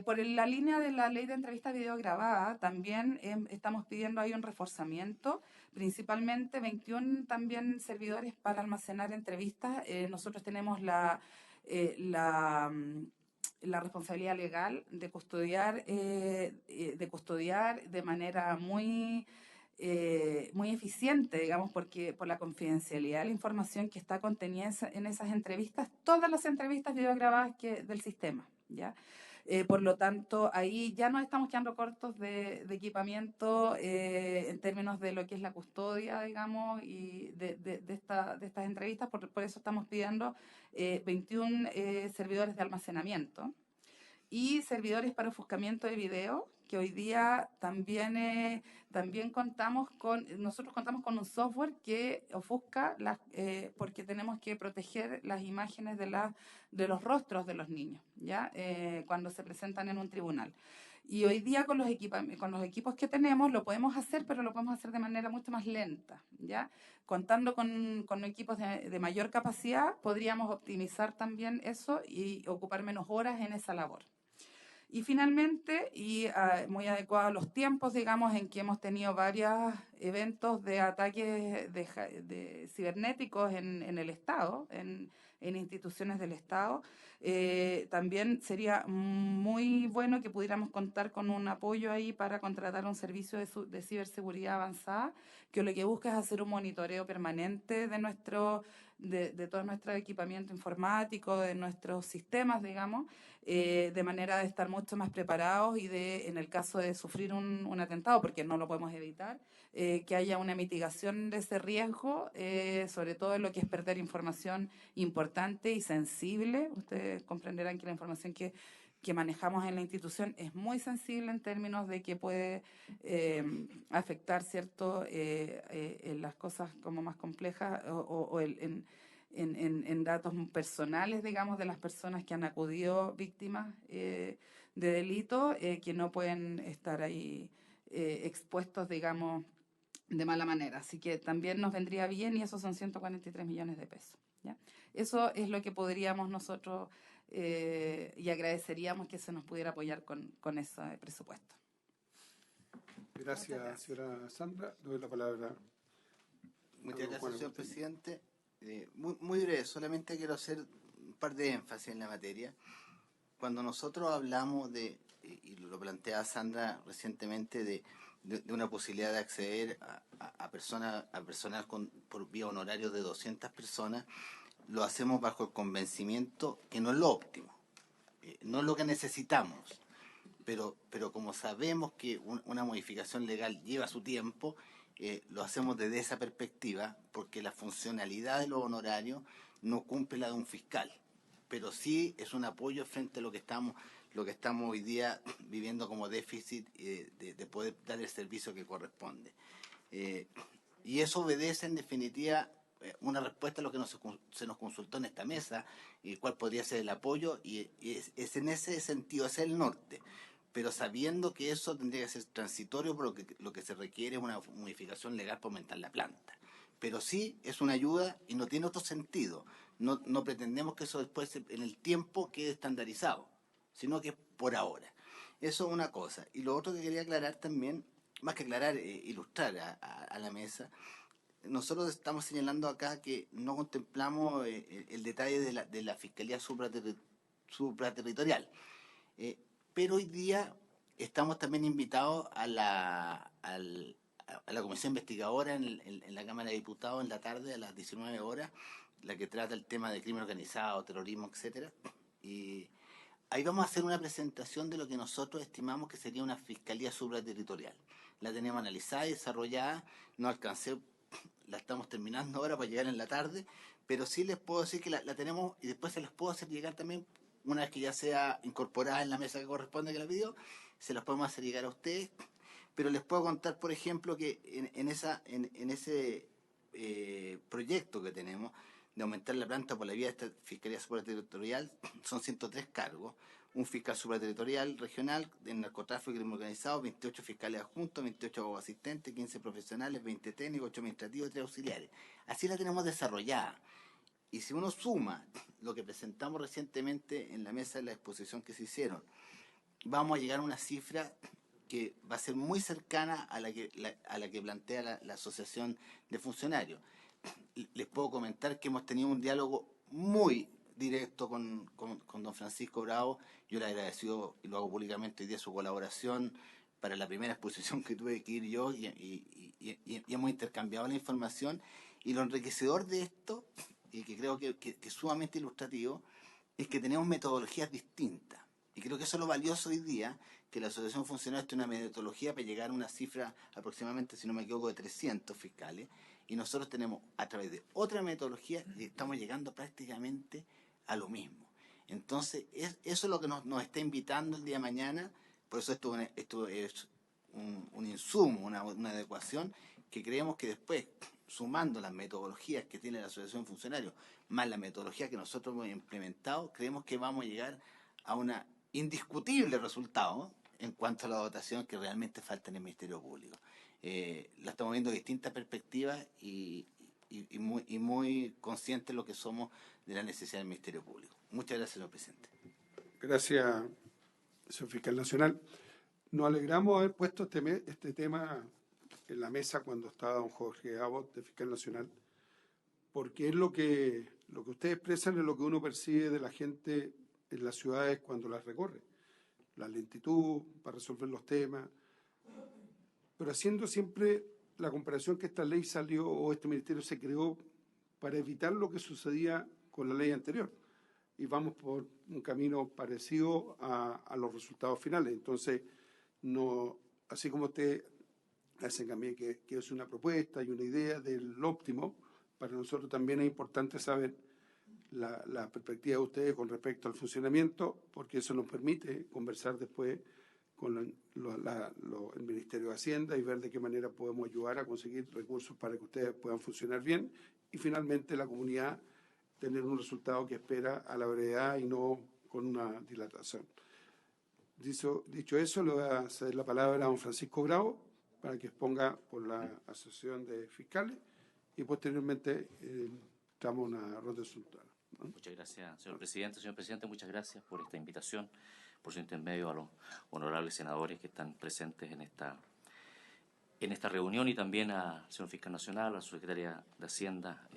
Speaker 5: Por la línea de la ley de entrevista videograbada, también estamos pidiendo ahí un reforzamiento, principalmente 21 también servidores para almacenar entrevistas. Nosotros tenemos la responsabilidad legal de custodiar de manera muy eficiente, digamos, porque por la confidencialidad de la información que está contenida en esas entrevistas, todas las entrevistas videograbadas del sistema, ¿ya? Por lo tanto, ahí ya nos estamos quedando cortos de equipamiento en términos de lo que es la custodia, digamos, y de estas entrevistas. Por eso estamos pidiendo 21 servidores de almacenamiento y servidores para ofuscamiento de video, que hoy día también nosotros contamos con un software que ofusca porque tenemos que proteger las imágenes de los rostros de los niños, ¿ya? Cuando se presentan en un tribunal. Y hoy día con los equipos que tenemos lo podemos hacer, pero lo podemos hacer de manera mucho más lenta, ¿ya? Contando con equipos de mayor capacidad, podríamos optimizar también eso y ocupar menos horas en esa labor. Y finalmente, muy adecuado a los tiempos, digamos, en que hemos tenido varios eventos de ataques de cibernéticos en el Estado, en instituciones del Estado, también sería muy bueno que pudiéramos contar con un apoyo ahí para contratar un servicio de ciberseguridad avanzada, que lo que busca es hacer un monitoreo permanente de todo nuestro equipamiento informático, de nuestros sistemas, digamos, de manera de estar mucho más preparados y en el caso de sufrir un atentado, porque no lo podemos evitar, que haya una mitigación de ese riesgo, sobre todo en lo que es perder información importante y sensible. Ustedes comprenderán que la información que manejamos en la institución es muy sensible en términos de que puede afectar, ¿cierto?, en las cosas como más complejas o en datos personales, digamos, de las personas que han acudido víctimas de delito, que no pueden estar ahí expuestos, digamos, de mala manera. Así que también nos vendría bien y esos son 143 millones de pesos, ¿ya? Eso es lo que podríamos nosotros y agradeceríamos que se nos pudiera apoyar con ese presupuesto.
Speaker 1: Gracias, señora Sandra. Doy la palabra.
Speaker 3: Muchas gracias, señor presidente. Muy breve, solamente quiero hacer un par de énfasis en la materia. Cuando nosotros hablamos y lo planteaba Sandra recientemente, de una posibilidad de acceder a personal por vía honorario de 200 personas, lo hacemos bajo el convencimiento que no es lo óptimo, no es lo que necesitamos, pero como sabemos que una modificación legal lleva su tiempo, lo hacemos desde esa perspectiva, porque la funcionalidad de los honorarios no cumple la de un fiscal, pero sí es un apoyo frente a lo que estamos hoy día viviendo como déficit de poder dar el servicio que corresponde. Y eso obedece, en definitiva, una respuesta a lo que se nos consultó en esta mesa, y cuál podría ser el apoyo, y es en ese sentido, es el norte. Pero sabiendo que eso tendría que ser transitorio, por lo que se requiere es una modificación legal para aumentar la planta. Pero sí es una ayuda y no tiene otro sentido. No pretendemos que eso después en el tiempo quede estandarizado, sino que por ahora. Eso es una cosa. Y lo otro que quería aclarar también, más que aclarar, ilustrar a la mesa, nosotros estamos señalando acá que no contemplamos el detalle de la Fiscalía Supraterritorial. Pero hoy día estamos también invitados a la comisión investigadora en la Cámara de Diputados en la tarde a las 19 horas, la que trata el tema de crimen organizado, terrorismo, etcétera. Y ahí vamos a hacer una presentación de lo que nosotros estimamos que sería una Fiscalía Supraterritorial. La tenemos analizada y desarrollada, no alcancé, la estamos terminando ahora para llegar en la tarde, pero sí les puedo decir que la tenemos, y después se las puedo hacer llegar también, una vez que ya sea incorporada en la mesa que corresponde que la pidió, se las podemos hacer llegar a ustedes. Pero les puedo contar, por ejemplo, que en ese proyecto que tenemos de aumentar la planta por la vía de esta Fiscalía Supraterritorial, son 103 cargos, un fiscal supraterritorial regional de narcotráfico y crimen organizado, 28 fiscales adjuntos, 28 abogados asistentes, 15 profesionales, 20 técnicos, 8 administrativos y 3 auxiliares. Así la tenemos desarrollada. Y si uno suma lo que presentamos recientemente en la mesa de la exposición que se hicieron, vamos a llegar a una cifra que va a ser muy cercana a la que plantea la Asociación de Funcionarios. Les puedo comentar que hemos tenido un diálogo muy directo con don Francisco Bravo. Yo le agradecido, y lo hago públicamente hoy día, su colaboración para la primera exposición que tuve que ir yo, y hemos intercambiado la información. Y lo enriquecedor de esto, y que creo que es sumamente ilustrativo, es que tenemos metodologías distintas. Y creo que eso es lo valioso hoy día, que la Asociación de Funcionarios tiene una metodología para llegar a una cifra aproximadamente, si no me equivoco, de 300 fiscales. Y nosotros tenemos, a través de otra metodología, y estamos llegando prácticamente a lo mismo. Entonces, eso es lo que nos está invitando el día de mañana. Por eso esto es un insumo, una adecuación, que creemos que después, sumando las metodologías que tiene la Asociación de Funcionarios, más la metodología que nosotros hemos implementado, creemos que vamos a llegar a un indiscutible resultado en cuanto a la dotación que realmente falta en el Ministerio Público. La estamos viendo de distintas perspectivas y muy conscientes de lo que somos de la necesidad del Ministerio Público. Muchas gracias, señor presidente.
Speaker 1: Gracias, señor fiscal nacional. Nos alegramos haber puesto este tema en la mesa cuando estaba don Jorge Abbott, de fiscal nacional, porque es lo que ustedes expresan, es lo que uno percibe de la gente en las ciudades cuando las recorre. La lentitud para resolver los temas, pero haciendo siempre la comparación que esta ley salió, o este ministerio se creó para evitar lo que sucedía con la ley anterior. Y vamos por un camino parecido a los resultados finales. Entonces, no, así como usted hacen también que es una propuesta y una idea del óptimo, para nosotros también es importante saber la perspectiva de ustedes con respecto al funcionamiento, porque eso nos permite conversar después con el Ministerio de Hacienda y ver de qué manera podemos ayudar a conseguir recursos para que ustedes puedan funcionar bien y finalmente la comunidad tener un resultado que espera a la brevedad y no con una dilatación. Dicho eso, le voy a ceder la palabra a don Francisco Bravo para que exponga por la Asociación de Fiscales y posteriormente entramos a una ronda de ¿no?
Speaker 7: Muchas gracias, señor presidente. Señor presidente, muchas gracias por esta invitación, por su intermedio a los honorables senadores que están presentes en esta reunión y también al señor fiscal nacional, a la secretaria de Hacienda,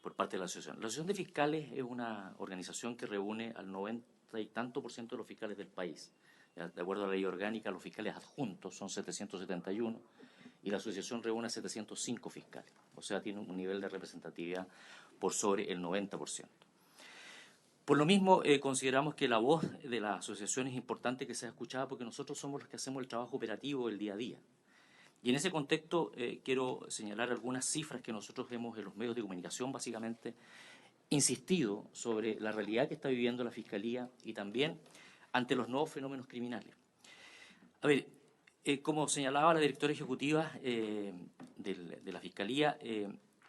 Speaker 7: por parte de la asociación. La Asociación de Fiscales es una organización que reúne al 90 y tanto % de los fiscales del país. De acuerdo a la ley orgánica, los fiscales adjuntos son 771 y la asociación reúne a 705 fiscales. O sea, tiene un nivel de representatividad por sobre el 90%. Por lo mismo, consideramos que la voz de la asociación es importante que sea escuchada porque nosotros somos los que hacemos el trabajo operativo del día a día. Y en ese contexto quiero señalar algunas cifras que nosotros vemos en los medios de comunicación, básicamente, insistido sobre la realidad que está viviendo la Fiscalía y también ante los nuevos fenómenos criminales. A ver, como señalaba la directora ejecutiva de la Fiscalía,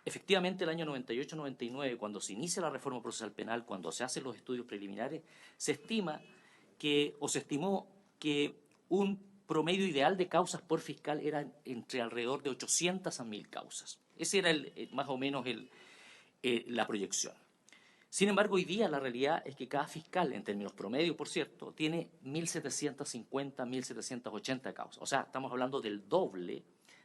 Speaker 7: efectivamente el año 98-99, cuando se inicia la reforma procesal penal, cuando se hacen los estudios preliminares, se estimó que un promedio ideal de causas por fiscal era entre alrededor de 800 a 1000 causas. Esa era más o menos la proyección. Sin embargo, hoy día la realidad es que cada fiscal, en términos promedio, por cierto, tiene 1750, 1780 causas. O sea, estamos hablando del doble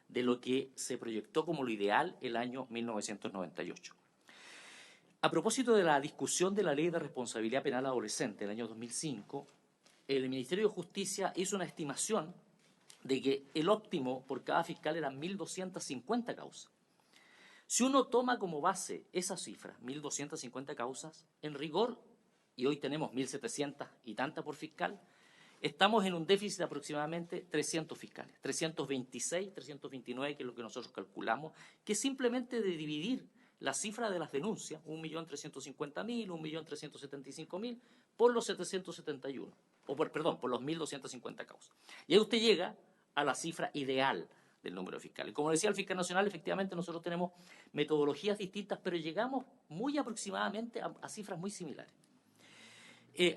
Speaker 7: de lo que se proyectó como lo ideal el año 1998. A propósito de la discusión de la Ley de Responsabilidad Penal Adolescente del año 2005, el Ministerio de Justicia hizo una estimación de que el óptimo por cada fiscal eran 1250 causas. Si uno toma como base esa cifra, 1.250 causas, en rigor, y hoy tenemos 1.700 y tantas por fiscal, estamos en un déficit de aproximadamente 300 fiscales, 326, 329, que es lo que nosotros calculamos, que es simplemente de dividir la cifra de las denuncias, 1.350.000, 1.375.000, por los 771, por los 1.250 causas. Y ahí usted llega a la cifra ideal del número de fiscales. Como decía el fiscal nacional, efectivamente nosotros tenemos metodologías distintas, pero llegamos muy aproximadamente a cifras muy similares.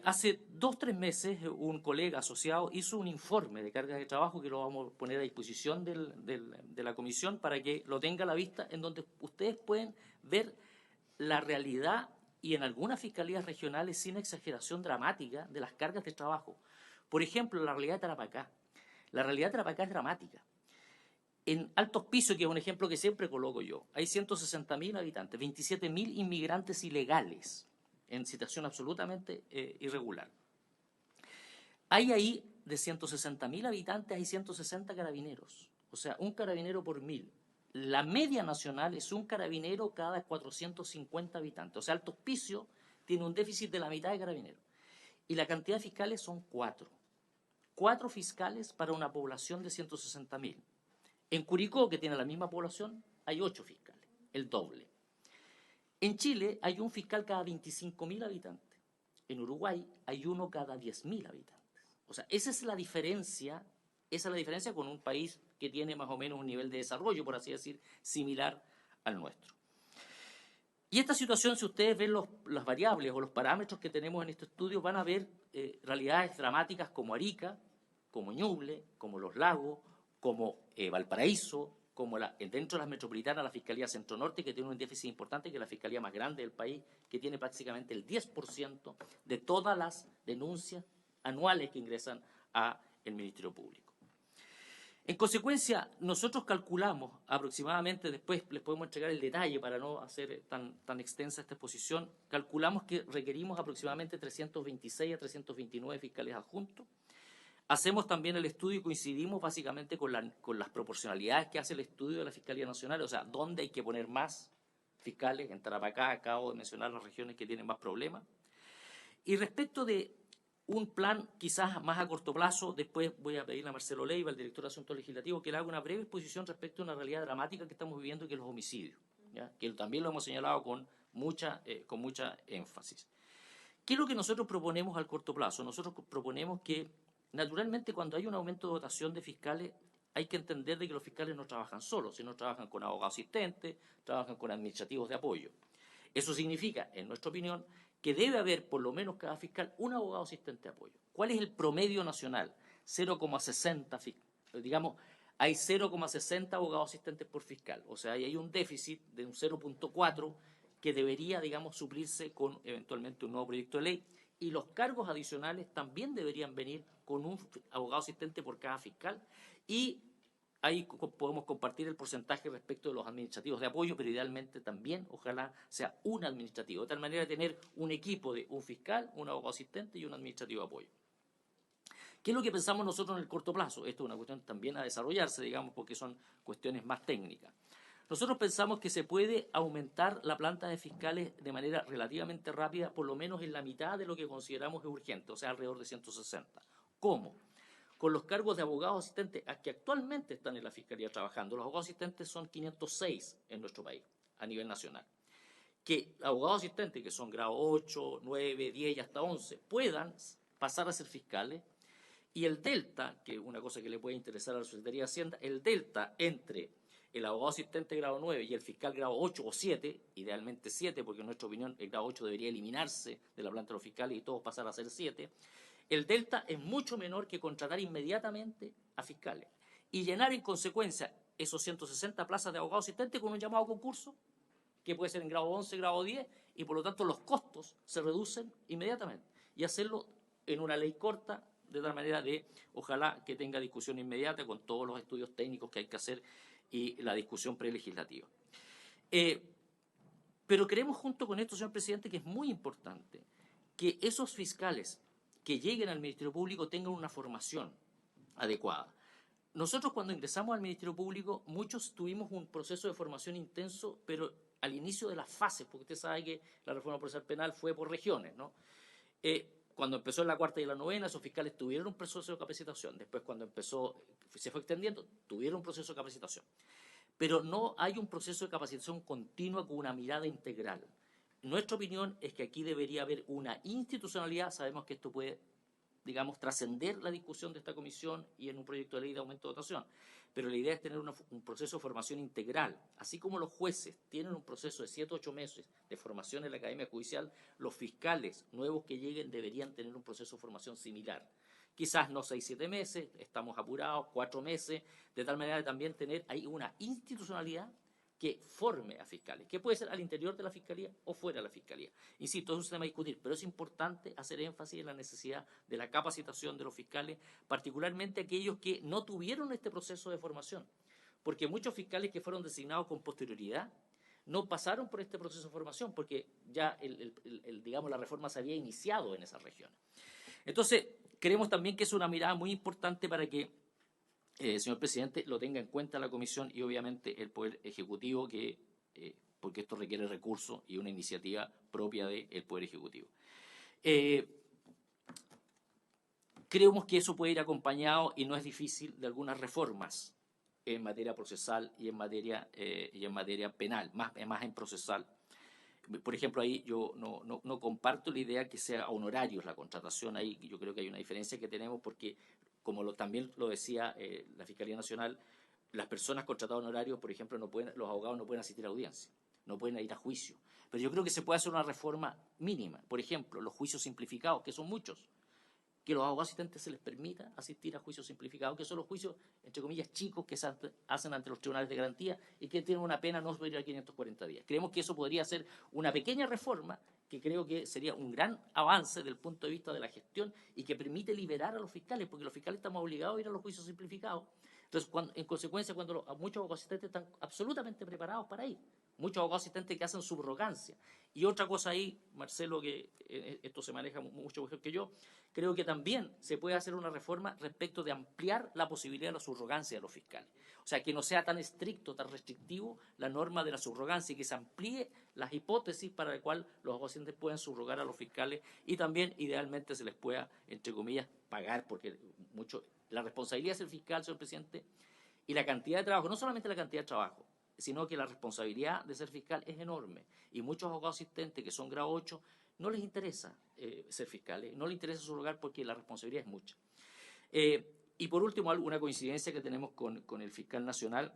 Speaker 7: Hace 2 o 3 meses un colega asociado hizo un informe de cargas de trabajo que lo vamos a poner a disposición de la comisión para que lo tenga a la vista, en donde ustedes pueden ver la realidad y en algunas fiscalías regionales, sin exageración dramática, de las cargas de trabajo. Por ejemplo, la realidad de Tarapacá. La realidad de Tarapacá es dramática. En Alto Hospicio, que es un ejemplo que siempre coloco yo, hay 160.000 habitantes, 27.000 inmigrantes ilegales, en situación absolutamente irregular. Hay ahí, de 160.000 habitantes, hay 160 carabineros. O sea, un carabinero por 1.000. La media nacional es un carabinero cada 450 habitantes. O sea, Alto Hospicio tiene un déficit de la mitad de carabineros. Y la cantidad de fiscales son 4. 4 fiscales para una población de 160.000. En Curicó, que tiene la misma población, hay 8 fiscales, el doble. En Chile hay un fiscal cada 25.000 habitantes. En Uruguay hay uno cada 10.000 habitantes. O sea, esa es la diferencia con un país que tiene más o menos un nivel de desarrollo, por así decir, similar al nuestro. Y esta situación, si ustedes ven las variables o los parámetros que tenemos en este estudio, van a ver realidades dramáticas como Arica, como Ñuble, como Los Lagos, como Valparaíso, como dentro de las metropolitanas la Fiscalía Centro Norte, que tiene un déficit importante, que es la fiscalía más grande del país, que tiene prácticamente el 10% de todas las denuncias anuales que ingresan al Ministerio Público. En consecuencia, nosotros calculamos aproximadamente, después les podemos entregar el detalle para no hacer tan extensa esta exposición, calculamos que requerimos aproximadamente 326 a 329 fiscales adjuntos. Hacemos también el estudio y coincidimos básicamente con las proporcionalidades que hace el estudio de la Fiscalía Nacional, o sea, dónde hay que poner más fiscales. En Tarapacá acabo de mencionar las regiones que tienen más problemas. Y respecto de un plan quizás más a corto plazo, después voy a pedirle a Marcelo Leiva, el director de Asuntos Legislativos, que le haga una breve exposición respecto a una realidad dramática que estamos viviendo, que es los homicidios, ¿ya? Que también lo hemos señalado con mucha énfasis. ¿Qué es lo que nosotros proponemos al corto plazo? Nosotros proponemos que, naturalmente, cuando hay un aumento de dotación de fiscales, hay que entender de que los fiscales no trabajan solos, sino trabajan con abogados asistentes, trabajan con administrativos de apoyo. Eso significa, en nuestra opinión, que debe haber por lo menos cada fiscal un abogado asistente de apoyo. ¿Cuál es el promedio nacional? 0,60, digamos, hay 0,60 abogados asistentes por fiscal. O sea, hay un déficit de un 0,4 que debería, digamos, suplirse con eventualmente un nuevo proyecto de ley. Y los cargos adicionales también deberían venir con un abogado asistente por cada fiscal. Y ahí podemos compartir el porcentaje respecto de los administrativos de apoyo, pero idealmente también, ojalá, sea un administrativo. De tal manera de tener un equipo de un fiscal, un abogado asistente y un administrativo de apoyo. ¿Qué es lo que pensamos nosotros en el corto plazo? Esto es una cuestión también a desarrollarse, digamos, porque son cuestiones más técnicas. Nosotros pensamos que se puede aumentar la planta de fiscales de manera relativamente rápida, por lo menos en la mitad de lo que consideramos es urgente, o sea, alrededor de 160. ¿Cómo? Con los cargos de abogados asistentes que actualmente están en la Fiscalía trabajando. Los abogados asistentes son 506 en nuestro país, a nivel nacional. Que abogados asistentes, que son grado 8, 9, 10 y hasta 11, puedan pasar a ser fiscales. Y el delta, que es una cosa que le puede interesar a la Secretaría de Hacienda, el delta entre el abogado asistente grado 9 y el fiscal grado 8 o 7, idealmente 7, porque en nuestra opinión el grado 8 debería eliminarse de la planta de los fiscales y todos pasar a ser 7, el delta es mucho menor que contratar inmediatamente a fiscales y llenar en consecuencia esos 160 plazas de abogado asistente con un llamado a concurso, que puede ser en grado 11, grado 10, y por lo tanto los costos se reducen inmediatamente. Y hacerlo en una ley corta, de tal manera de, ojalá, que tenga discusión inmediata con todos los estudios técnicos que hay que hacer y la discusión prelegislativa. Pero creemos junto con esto, señor presidente, que es muy importante que esos fiscales que lleguen al Ministerio Público tengan una formación adecuada. Nosotros cuando ingresamos al Ministerio Público, muchos tuvimos un proceso de formación intenso, pero al inicio de las fases, porque usted sabe que la reforma procesal penal fue por regiones, ¿no? Cuando empezó en la cuarta y la novena, esos fiscales tuvieron un proceso de capacitación. Después, cuando se fue extendiendo, tuvieron un proceso de capacitación. Pero no hay un proceso de capacitación continua con una mirada integral. Nuestra opinión es que aquí debería haber una institucionalidad. Sabemos que esto puede, digamos, trascender la discusión de esta comisión y en un proyecto de ley de aumento de dotación. Pero la idea es tener un proceso de formación integral. Así como los jueces tienen un proceso de 7 o 8 meses de formación en la Academia Judicial, los fiscales nuevos que lleguen deberían tener un proceso de formación similar. Quizás no 6 o 7 meses, estamos apurados, 4 meses, de tal manera de también tener ahí una institucionalidad que forme a fiscales, que puede ser al interior de la Fiscalía o fuera de la Fiscalía. Insisto, es un tema a discutir, pero es importante hacer énfasis en la necesidad de la capacitación de los fiscales, particularmente aquellos que no tuvieron este proceso de formación, porque muchos fiscales que fueron designados con posterioridad no pasaron por este proceso de formación, porque ya digamos, la reforma se había iniciado en esas regiones. Entonces, creemos también que es una mirada muy importante para que señor presidente, lo tenga en cuenta la comisión y obviamente el Poder Ejecutivo, porque esto requiere recursos y una iniciativa propia del Poder Ejecutivo. Creemos que eso puede ir acompañado, y no es difícil, de algunas reformas en materia procesal y en materia penal, más en procesal. Por ejemplo, ahí yo no comparto la idea que sea honorarios la contratación. Ahí yo creo que hay una diferencia que tenemos porque, como también lo decía la Fiscalía Nacional, las personas contratadas honorarios, por ejemplo, los abogados no pueden asistir a audiencia, no pueden ir a juicio. Pero yo creo que se puede hacer una reforma mínima. Por ejemplo, los juicios simplificados, que son muchos, que los abogados asistentes se les permita asistir a juicios simplificados, que son los juicios, entre comillas, chicos que se hacen ante los tribunales de garantía y que tienen una pena no superior a 540 días. Creemos que eso podría ser una pequeña reforma que creo que sería un gran avance desde el punto de vista de la gestión y que permite liberar a los fiscales, porque los fiscales estamos obligados a ir a los juicios simplificados. Entonces, en consecuencia, cuando muchos abogados asistentes están absolutamente preparados para ir, muchos abogados asistentes que hacen subrogancia. Y otra cosa ahí, Marcelo, que esto se maneja mucho mejor que yo, creo que también se puede hacer una reforma respecto de ampliar la posibilidad de la subrogancia de los fiscales. O sea, que no sea tan estricto, tan restrictivo la norma de la subrogancia y que se amplíe las hipótesis para las cuales los abogados asistentes pueden subrogar a los fiscales y también, idealmente, se les pueda, entre comillas, pagar, porque la responsabilidad es el fiscal, señor presidente, y la cantidad de trabajo, no solamente la cantidad de trabajo, sino que la responsabilidad de ser fiscal es enorme. Y muchos abogados asistentes que son grado 8 no les interesa ser fiscales, no les interesa subrogar porque la responsabilidad es mucha. Y por último, alguna coincidencia que tenemos con el fiscal nacional,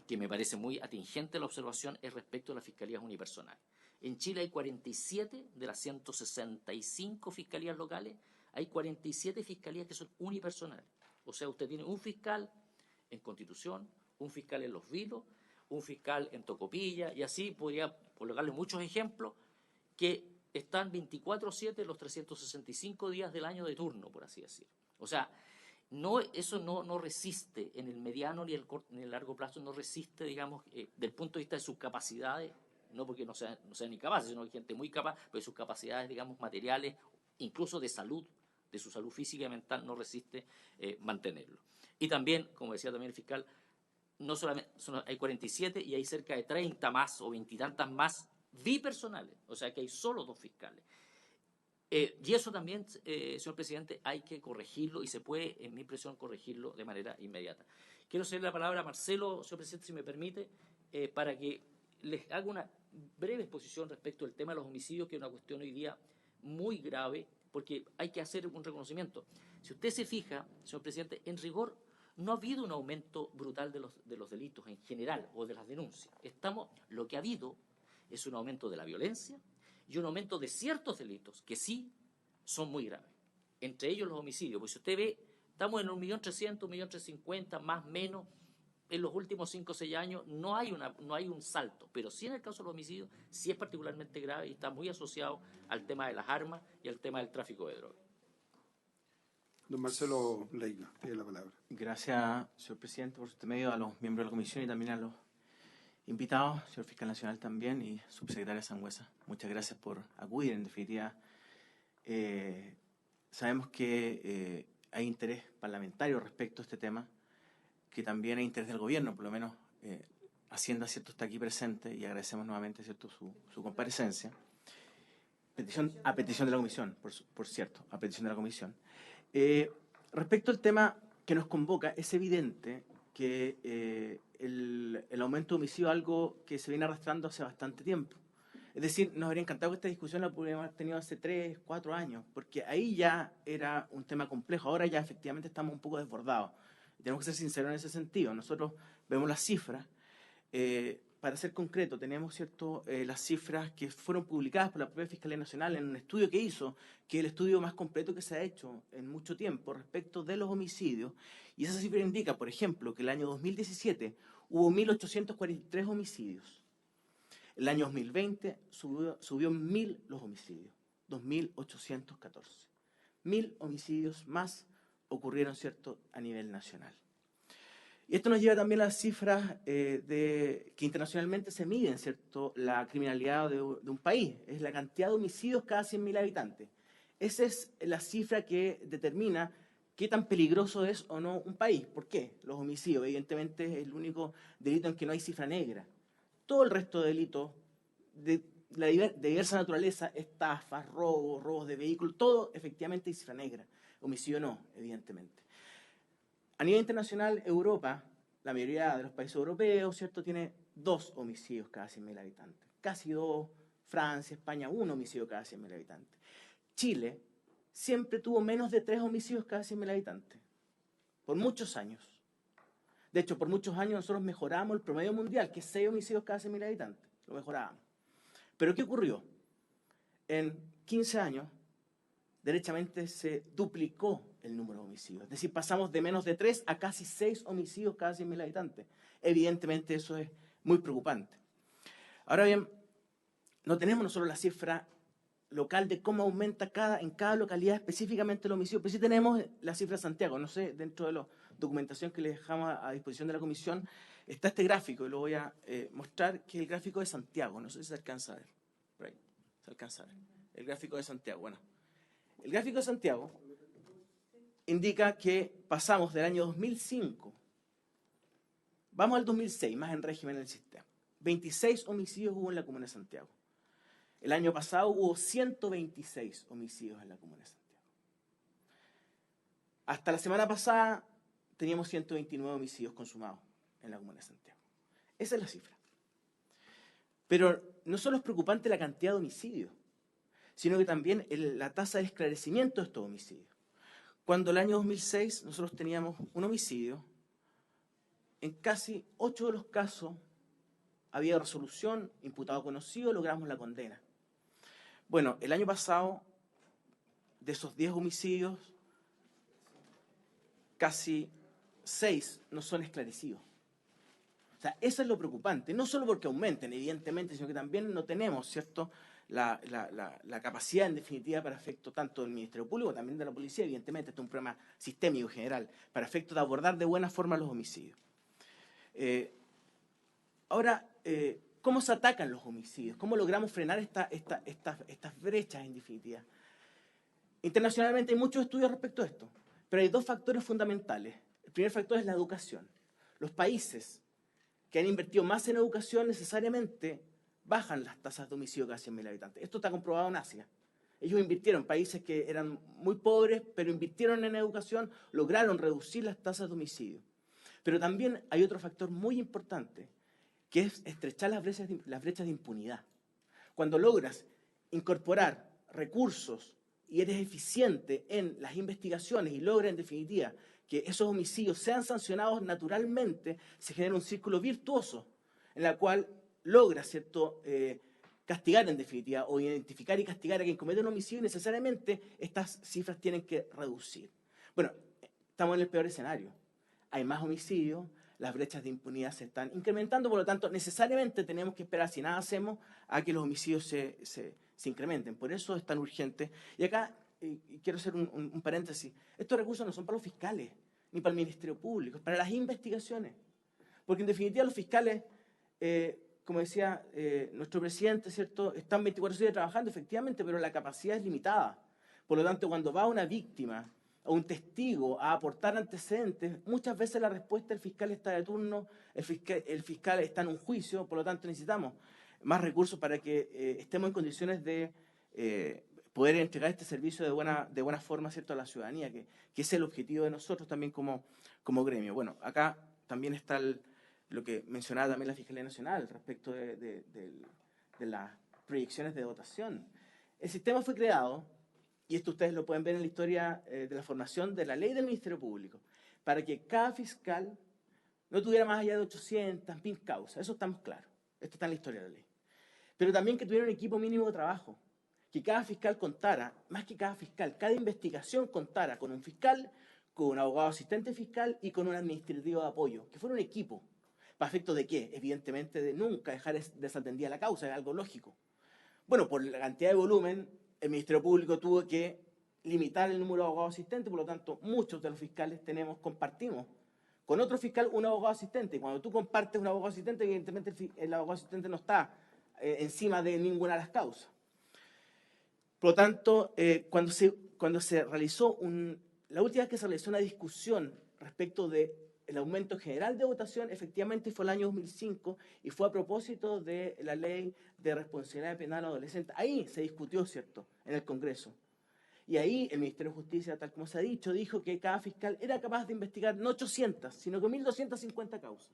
Speaker 7: que me parece muy atingente la observación, es respecto a las fiscalías unipersonales. En Chile hay 47 de las 165 fiscalías locales, hay 47 fiscalías que son unipersonales. O sea, usted tiene un fiscal en Constitución, un fiscal en Los Vilos, un fiscal en Tocopilla, y así podría colocarle muchos ejemplos que están 24/7 los 365 días del año de turno, por así decir. O sea, eso no resiste en el mediano ni en el largo plazo, no resiste, digamos, del punto de vista de sus capacidades, no porque no sean incapaces, sino que hay gente muy capaz, pero sus capacidades, digamos, materiales, incluso de salud, de su salud física y mental, no resiste mantenerlo. Y también, como decía también el fiscal, no solamente hay 47 y hay cerca de 30 más o 20 y tantas más bipersonales, o sea que hay solo 2 fiscales. Y eso también, señor presidente, hay que corregirlo y se puede, en mi impresión, corregirlo de manera inmediata. Quiero ceder la palabra a Marcelo, señor presidente, si me permite, para que les haga una breve exposición respecto al tema de los homicidios, que es una cuestión hoy día muy grave, porque hay que hacer un reconocimiento. Si usted se fija, señor presidente, en rigor no ha habido un aumento brutal de los delitos en general o de las denuncias. Lo que ha habido es un aumento de la violencia y un aumento de ciertos delitos que sí son muy graves. Entre ellos los homicidios. Pues si usted ve, estamos en 1.300.000, 1.350.000, más o menos. En los últimos 5 o 6 años no hay un salto, pero sí en el caso de los homicidios sí es particularmente grave y está muy asociado al tema de las armas y al tema del tráfico de drogas.
Speaker 1: Don Marcelo Leiga, tiene la palabra.
Speaker 8: Gracias, señor presidente, por este medio, a los miembros de la comisión y también a los invitados, señor fiscal nacional también y subsecretaria Sangüesa. Muchas gracias por acudir. En definitiva, sabemos que hay interés parlamentario respecto a este tema, que también hay interés del gobierno, por lo menos Hacienda, ¿cierto?, está aquí presente y agradecemos nuevamente, ¿cierto?, su comparecencia. A petición de la comisión, por cierto, a petición de la comisión. Respecto al tema que nos convoca, es evidente que el aumento de homicidio es algo que se viene arrastrando hace bastante tiempo. Es decir, nos habría encantado que esta discusión la pudiéramos haber tenido hace 3, 4 años, porque ahí ya era un tema complejo. Ahora ya efectivamente estamos un poco desbordados. Tenemos que ser sinceros en ese sentido. Nosotros vemos las cifras. para ser concreto, tenemos ¿cierto? Las cifras que fueron publicadas por la propia Fiscalía Nacional en un estudio que hizo, que es el estudio más completo que se ha hecho en mucho tiempo respecto de los homicidios. Y esa cifra indica, por ejemplo, que el año 2017 hubo 1.843 homicidios. El año 2020 subió 1.000 los homicidios, 2.814. 1.000 homicidios más ocurrieron, ¿cierto?, a nivel nacional. Y esto nos lleva también a las cifras que internacionalmente se miden, ¿cierto?, la criminalidad de un país. Es la cantidad de homicidios cada 100.000 habitantes. Esa es la cifra que determina qué tan peligroso es o no un país. ¿Por qué? Los homicidios, evidentemente, es el único delito en que no hay cifra negra. Todo el resto de delitos de diversa naturaleza, estafas, robos de vehículos, todo efectivamente hay cifra negra. Homicidio no, evidentemente. A nivel internacional, Europa, la mayoría de los países europeos, ¿cierto?, tiene 2 homicidios cada 100.000 habitantes. Casi 2, Francia, España, 1 homicidio cada 100.000 habitantes. Chile siempre tuvo menos de 3 homicidios cada 100.000 habitantes, por muchos años. De hecho, por muchos años nosotros mejoramos el promedio mundial, que es 6 homicidios cada 100.000 habitantes. Lo mejorábamos. Pero ¿qué ocurrió? En 15 años, derechamente se duplicó el número de homicidios. Es decir, pasamos de menos de 3 a casi 6 homicidios cada 100.000 habitantes. Evidentemente eso es muy preocupante. Ahora bien, no tenemos nosotros la cifra local de cómo aumenta en cada localidad específicamente el homicidio, pero sí tenemos la cifra de Santiago. No sé, dentro de la documentación que les dejamos a disposición de la comisión, está este gráfico, y lo voy a mostrar, que es el gráfico de Santiago. No sé si se alcanza a ver. Por ahí, se alcanza a ver. El gráfico de Santiago. Bueno, el gráfico de Santiago indica que pasamos del año 2005, vamos al 2006, más en régimen del sistema. 26 homicidios hubo en la comuna de Santiago. El año pasado hubo 126 homicidios en la comuna de Santiago. Hasta la semana pasada teníamos 129 homicidios consumados en la comuna de Santiago. Esa es la cifra. Pero no solo es preocupante la cantidad de homicidios, sino que también la tasa de esclarecimiento de estos homicidios. Cuando el año 2006 nosotros teníamos un homicidio, en casi 8 de los casos había resolución, imputado conocido, logramos la condena. Bueno, el año pasado, de esos 10 homicidios, casi 6 no son esclarecidos. O sea, eso es lo preocupante, no solo porque aumenten, evidentemente, sino que también no tenemos, ¿cierto?, la capacidad, en definitiva, para efecto tanto del Ministerio Público, también de la policía, evidentemente, este es un problema sistémico general, para efecto de abordar de buena forma los homicidios. Ahora, ¿cómo se atacan los homicidios? ¿Cómo logramos frenar estas brechas, en definitiva? Internacionalmente hay muchos estudios respecto a esto, pero hay 2 factores fundamentales. El primer factor es la educación. Los países que han invertido más en educación necesariamente bajan las tasas de homicidio cada 100.000 habitantes. Esto está comprobado en Asia. Ellos invirtieron, países que eran muy pobres, pero invirtieron en educación, lograron reducir las tasas de homicidio. Pero también hay otro factor muy importante, que es estrechar las brechas de impunidad. Cuando logras incorporar recursos y eres eficiente en las investigaciones y logras, en definitiva, que esos homicidios sean sancionados naturalmente, se genera un círculo virtuoso en el cual logra, ¿cierto?, castigar, en definitiva, o identificar y castigar a quien comete un homicidio, y necesariamente estas cifras tienen que reducir. Bueno, estamos en el peor escenario. Hay más homicidios, las brechas de impunidad se están incrementando, por lo tanto, necesariamente tenemos que esperar, si nada hacemos, a que los homicidios se incrementen. Por eso es tan urgente. Y acá quiero hacer un paréntesis. Estos recursos no son para los fiscales, ni para el Ministerio Público, es para las investigaciones. Porque, en definitiva, los fiscales, como decía nuestro presidente, ¿cierto?, están 24/7 trabajando, efectivamente, pero la capacidad es limitada. Por lo tanto, cuando va una víctima o un testigo a aportar antecedentes, muchas veces la respuesta del fiscal está de turno, el fiscal está en un juicio, por lo tanto necesitamos más recursos para que estemos en condiciones de poder entregar este servicio de buena forma, ¿cierto?, a la ciudadanía, que es el objetivo de nosotros también como gremio. Bueno, acá también está lo que mencionaba también la Fiscalía Nacional respecto de las proyecciones de dotación. El sistema fue creado, y esto ustedes lo pueden ver en la historia de la formación de la ley del Ministerio Público, para que cada fiscal no tuviera más allá de 800.000 causas. Eso estamos claros. Esto está en la historia de la ley. Pero también que tuviera un equipo mínimo de trabajo, que cada fiscal contara, más que cada fiscal, cada investigación contara con un fiscal, con un abogado asistente fiscal y con un administrativo de apoyo, que fuera un equipo. ¿Para efectos de qué? Evidentemente de nunca dejar desatendida la causa, es algo lógico. Bueno, por la cantidad de volumen, el Ministerio Público tuvo que limitar el número de abogados asistentes, por lo tanto, muchos de los fiscales compartimos con otro fiscal un abogado asistente. Y cuando tú compartes un abogado asistente, evidentemente el abogado asistente no está encima de ninguna de las causas. Por lo tanto, cuando se realizó la última vez que se realizó una discusión respecto del aumento general de votación, efectivamente fue el año 2005 y fue a propósito de la ley de responsabilidad penal adolescente. Ahí se discutió, ¿cierto?, en el Congreso. Y ahí el Ministerio de Justicia, tal como se ha dicho, dijo que cada fiscal era capaz de investigar no 800, sino que 1.250 causas.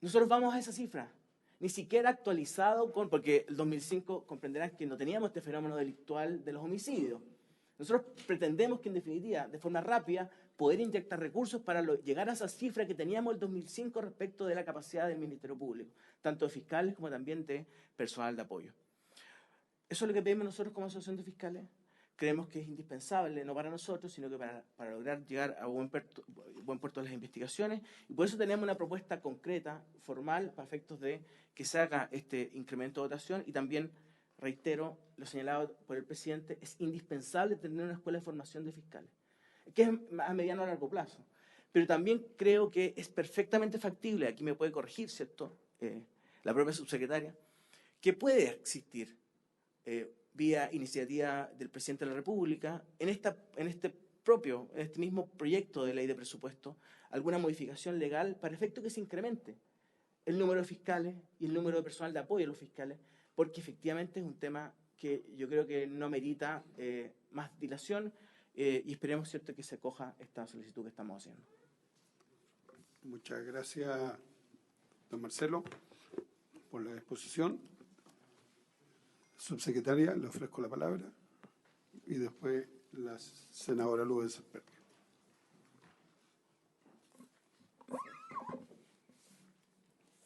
Speaker 8: Nosotros vamos a esa cifra, ni siquiera actualizado porque el 2005 comprenderán que no teníamos este fenómeno delictual de los homicidios. Nosotros pretendemos que, en definitiva, de forma rápida, poder inyectar recursos para llegar a esa cifra que teníamos en el 2005 respecto de la capacidad del Ministerio Público, tanto de fiscales como también de personal de apoyo. Eso es lo que pedimos nosotros como asociación de fiscales. Creemos que es indispensable, no para nosotros, sino que para lograr llegar a buen puerto de las investigaciones. Y por eso tenemos una propuesta concreta, formal, para efectos de que se haga este incremento de votación. Y también, reitero, lo señalado por el presidente, es indispensable tener una escuela de formación de fiscales, que es a mediano o largo plazo. Pero también creo que es perfectamente factible, aquí me puede corregir, ¿cierto?, la propia subsecretaria, que puede existir vía iniciativa del presidente de la República, en este mismo proyecto de ley de presupuesto, alguna modificación legal para efecto que se incremente el número de fiscales y el número de personal de apoyo a los fiscales, porque efectivamente es un tema que yo creo que no merita más dilación y esperemos, ¿cierto?, que se acoja esta solicitud que estamos haciendo.
Speaker 1: Muchas gracias, don Marcelo, por la exposición. Subsecretaria, le ofrezco la palabra y después la senadora Lourdes Asperger.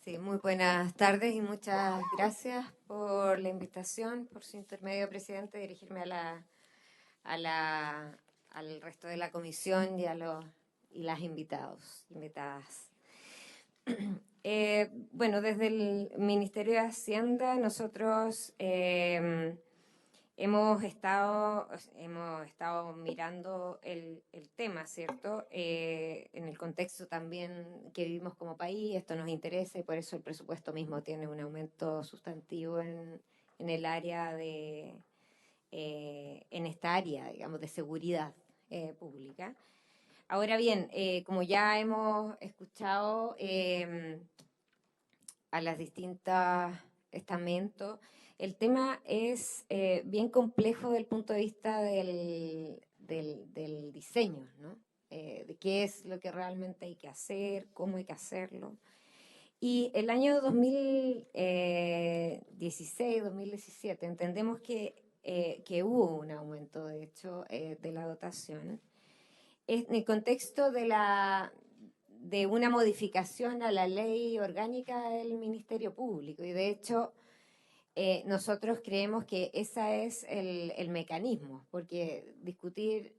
Speaker 4: Sí, muy buenas tardes y muchas gracias por la invitación, por su intermedio, presidente, dirigirme al resto de la comisión y las invitadas. Bueno, desde el Ministerio de Hacienda nosotros hemos estado mirando el tema, ¿cierto? En el contexto también que vivimos como país, esto nos interesa y por eso el presupuesto mismo tiene un aumento sustantivo en el área en esta área, digamos, de seguridad pública. Ahora bien, como ya hemos escuchado a las distintas estamentos, el tema es bien complejo desde el punto de vista del diseño, ¿no? De qué es lo que realmente hay que hacer, cómo hay que hacerlo. Y el año 2016, 2017, entendemos que hubo un aumento, de hecho, de la dotación. En el contexto de una modificación a la ley orgánica del Ministerio Público. Y de hecho, nosotros creemos que ese es el mecanismo, porque discutir,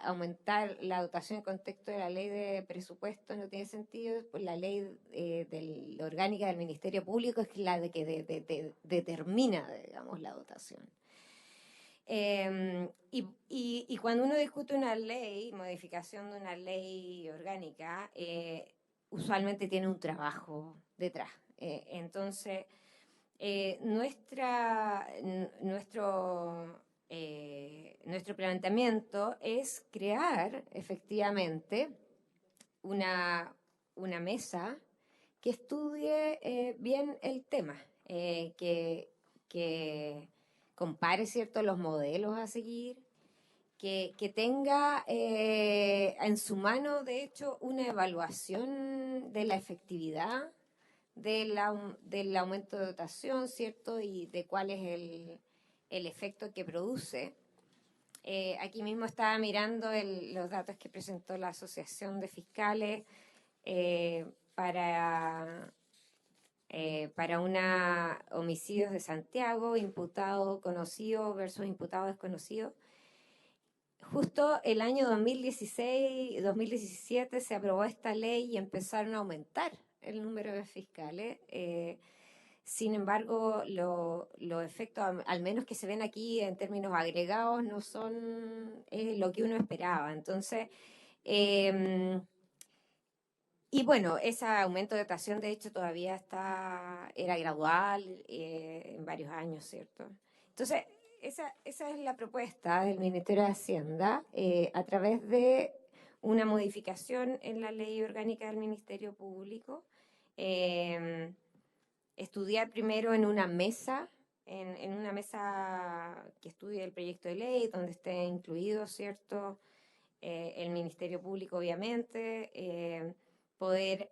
Speaker 4: aumentar la dotación en contexto de la ley de presupuesto no tiene sentido, pues la ley orgánica del Ministerio Público es la que determina, digamos, la dotación. Y cuando uno discute una ley, modificación de una ley orgánica, usualmente tiene un trabajo detrás. Entonces, nuestro planteamiento es crear efectivamente una mesa que estudie bien el tema, que compare, ¿cierto?, los modelos a seguir, que tenga en su mano, de hecho, una evaluación de la efectividad del aumento de dotación, ¿cierto?, y de cuál es el efecto que produce. Aquí mismo estaba mirando los datos que presentó la Asociación de Fiscales para para homicidios de Santiago, imputado conocido versus imputado desconocido. Justo el año 2016, 2017 se aprobó esta ley y empezaron a aumentar el número de fiscales. Sin embargo, los efectos, al menos que se ven aquí en términos agregados, no son lo que uno esperaba. Entonces, y bueno, ese aumento de dotación, de hecho, todavía era gradual en varios años, ¿cierto? Entonces, esa es la propuesta del Ministerio de Hacienda a través de una modificación en la ley orgánica del Ministerio Público. Estudiar primero en una mesa, en una mesa que estudie el proyecto de ley, donde esté incluido, ¿cierto? El Ministerio Público, obviamente, poder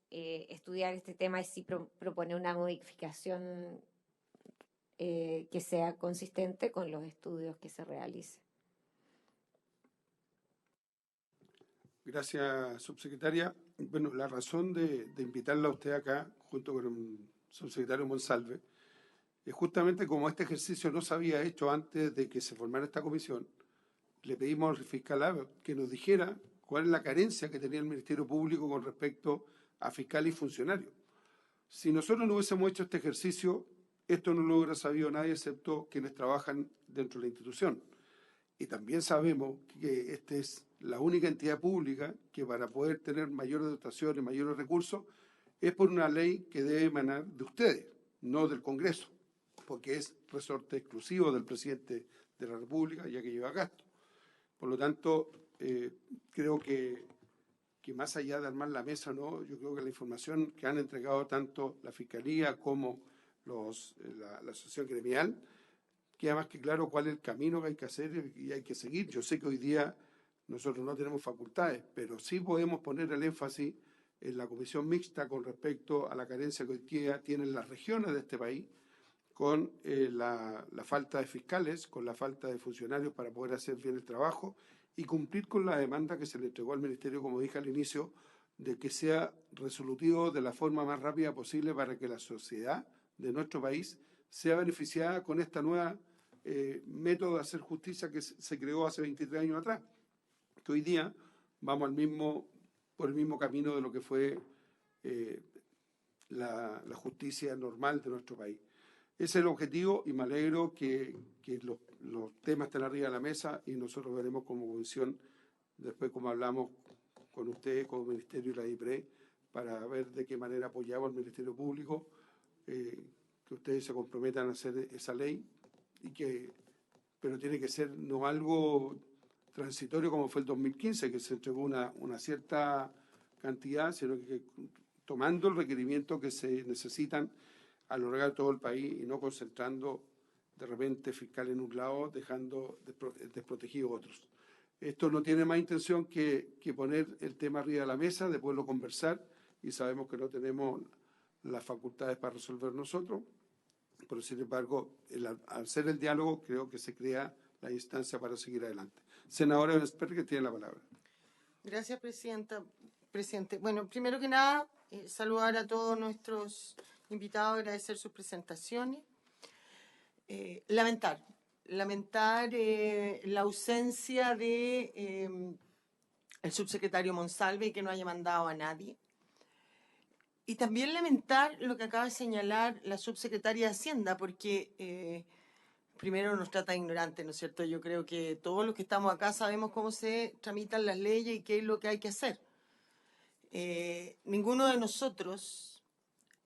Speaker 4: estudiar este tema y sí proponer una modificación que sea consistente con los estudios que se realicen.
Speaker 1: Gracias, subsecretaria. Bueno, la razón de invitarla a usted acá, junto con el subsecretario Monsalve, es justamente como este ejercicio no se había hecho antes de que se formara esta comisión, le pedimos al fiscal que nos dijera cuál es la carencia que tenía el Ministerio Público con respecto a fiscales y funcionarios. Si nosotros no hubiésemos hecho este ejercicio, esto no lo hubiera sabido nadie excepto quienes trabajan dentro de la institución. Y también sabemos que esta es la única entidad pública que para poder tener mayores dotaciones, mayores recursos, es por una ley que debe emanar de ustedes, no del Congreso, porque es resorte exclusivo del presidente de la República, ya que lleva gasto. Por lo tanto, creo que más allá de armar la mesa, ¿no? Yo creo que la información que han entregado tanto la Fiscalía como la Asociación Gremial, queda más que claro cuál es el camino que hay que hacer y hay que seguir. Yo sé que hoy día nosotros no tenemos facultades, pero sí podemos poner el énfasis en la comisión mixta con respecto a la carencia que hoy día tienen las regiones de este país, con la falta de fiscales, con la falta de funcionarios para poder hacer bien el trabajo y cumplir con la demanda que se le entregó al Ministerio, como dije al inicio, de que sea resolutivo de la forma más rápida posible para que la sociedad de nuestro país sea beneficiada con esta nueva método de hacer justicia que se creó hace 23 años atrás, que hoy día vamos por el mismo camino de lo que fue la justicia normal de nuestro país. Ese es el objetivo y me alegro que los temas estén arriba de la mesa y nosotros veremos como comisión, después como hablamos con ustedes, con el Ministerio y la IPRE, para ver de qué manera apoyamos al Ministerio Público, que ustedes se comprometan a hacer esa ley, pero tiene que ser no algo transitorio como fue el 2015, que se entregó una cierta cantidad, sino que tomando el requerimiento que se necesitan a lo largo de todo el país y no concentrando de repente fiscales en un lado, dejando desprotegidos otros. Esto no tiene más intención que poner el tema arriba de la mesa, de poderlo conversar, y sabemos que no tenemos las facultades para resolver nosotros, pero sin embargo, al ser el diálogo, creo que se crea la instancia para seguir adelante. Senadora Esper, que tiene la palabra.
Speaker 9: Gracias, presidente. Bueno, primero que nada, saludar a todos nuestros invitados, agradecer sus presentaciones. Lamentar la ausencia de el subsecretario Monsalve y que no haya mandado a nadie. Y también lamentar lo que acaba de señalar la subsecretaria de Hacienda, porque primero nos trata de ignorantes, ¿no es cierto? Yo creo que todos los que estamos acá sabemos cómo se tramitan las leyes y qué es lo que hay que hacer. Ninguno de nosotros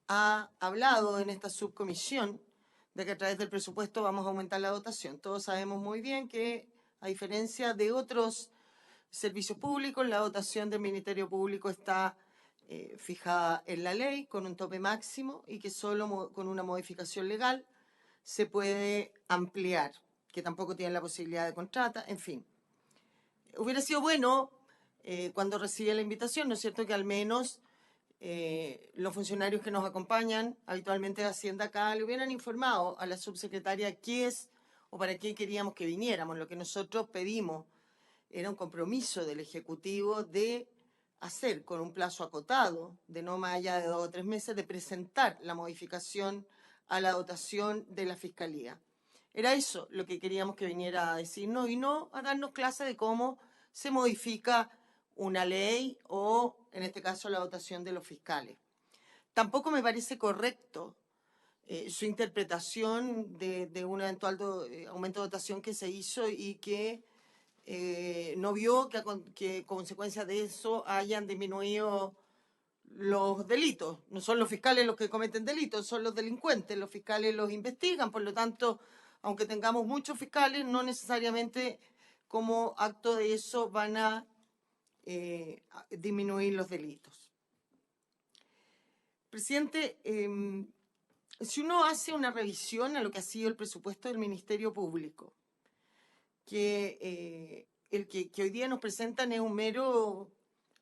Speaker 9: ha hablado en esta subcomisión de que a través del presupuesto vamos a aumentar la dotación. Todos sabemos muy bien que, a diferencia de otros servicios públicos, la dotación del Ministerio Público está fijada en la ley con un tope máximo y que solo con una modificación legal se puede ampliar, que tampoco tienen la posibilidad de contrata, en fin. Hubiera sido bueno cuando recibe la invitación, ¿no es cierto?, que al menos los funcionarios que nos acompañan habitualmente de Hacienda acá le hubieran informado a la subsecretaria qué es o para qué queríamos que viniéramos. Lo que nosotros pedimos era un compromiso del Ejecutivo de hacer con un plazo acotado de no más allá de 2 o 3 meses de presentar la modificación a la dotación de la Fiscalía. Era eso lo que queríamos que viniera a decirnos y no a darnos clase de cómo se modifica una ley o, en este caso, la dotación de los fiscales. Tampoco me parece correcto su interpretación de un eventual aumento de dotación que se hizo y que no vio que a consecuencia de eso hayan disminuido los delitos. No son los fiscales los que cometen delitos, son los delincuentes. Los fiscales los investigan, por lo tanto, aunque tengamos muchos fiscales, no necesariamente como acto de eso van a disminuir los delitos. Presidente, si uno hace una revisión a lo que ha sido el presupuesto del Ministerio Público, que el que hoy día nos presentan es un mero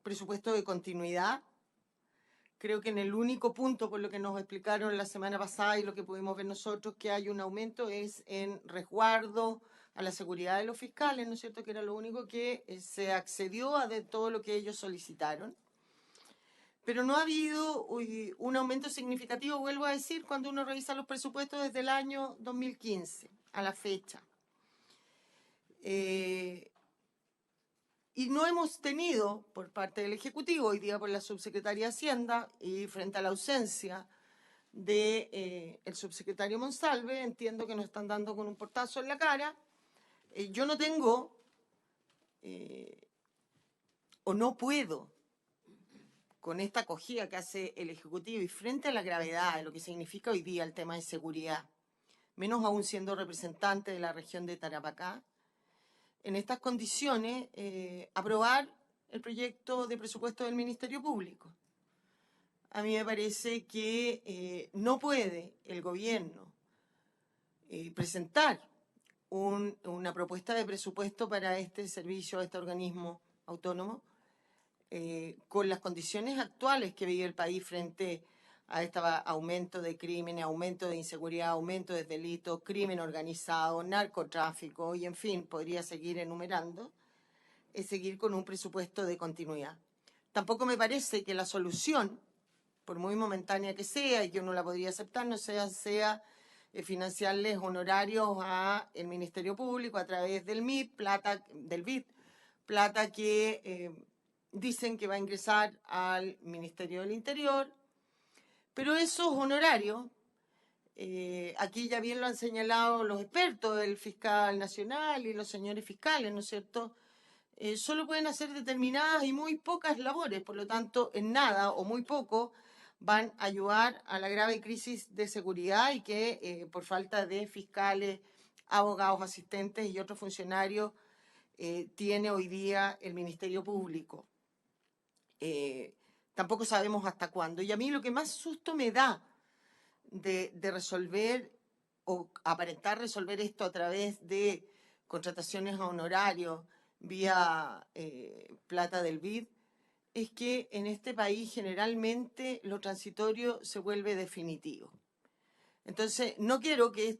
Speaker 9: presupuesto de continuidad. Creo que en el único punto, por lo que nos explicaron la semana pasada y lo que pudimos ver nosotros, que hay un aumento es en resguardo a la seguridad de los fiscales, ¿no es cierto?, que era lo único que se accedió a de todo lo que ellos solicitaron. Pero no ha habido un aumento significativo, vuelvo a decir, cuando uno revisa los presupuestos desde el año 2015 a la fecha. Y no hemos tenido por parte del Ejecutivo, hoy día por la subsecretaria de Hacienda y frente a la ausencia del subsecretario Monsalve, entiendo que nos están dando con un portazo en la cara. Yo no tengo o no puedo, con esta acogida que hace el Ejecutivo y frente a la gravedad de lo que significa hoy día el tema de seguridad, menos aún siendo representante de la región de Tarapacá, en estas condiciones, aprobar el proyecto de presupuesto del Ministerio Público. A mí me parece que no puede el gobierno presentar una propuesta de presupuesto para este servicio, este organismo autónomo, con las condiciones actuales que vive el país frente a este aumento de crímenes, aumento de inseguridad, aumento de delitos, crimen organizado, narcotráfico y, en fin, podría seguir enumerando, es seguir con un presupuesto de continuidad. Tampoco me parece que la solución, por muy momentánea que sea y que uno la podría aceptar, no sea financiarles honorarios al Ministerio Público a través del MIP, del BID, plata que dicen que va a ingresar al Ministerio del Interior. Pero esos honorarios, aquí ya bien lo han señalado los expertos, el fiscal nacional y los señores fiscales, ¿no es cierto?, solo pueden hacer determinadas y muy pocas labores, por lo tanto, en nada o muy poco van a ayudar a la grave crisis de seguridad y que por falta de fiscales, abogados, asistentes y otros funcionarios tiene hoy día el Ministerio Público. Tampoco sabemos hasta cuándo. Y a mí lo que más susto me da de resolver o aparentar resolver esto a través de contrataciones a honorarios vía plata del BID es que en este país generalmente lo transitorio se vuelve definitivo. Entonces, no quiero que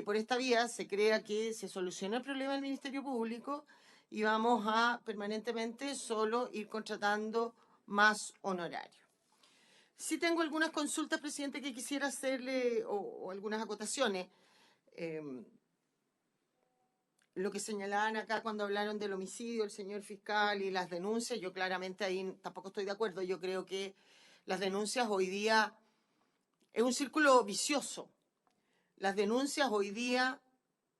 Speaker 9: por esta vía se crea que se soluciona el problema del Ministerio Público y vamos a permanentemente solo ir contratando más honorarios. Sí tengo algunas consultas, presidente, que quisiera hacerle o algunas acotaciones. Lo que señalaban acá cuando hablaron del homicidio, el señor fiscal y las denuncias, yo claramente ahí tampoco estoy de acuerdo. Yo creo que las denuncias hoy día es un círculo vicioso. Las denuncias hoy día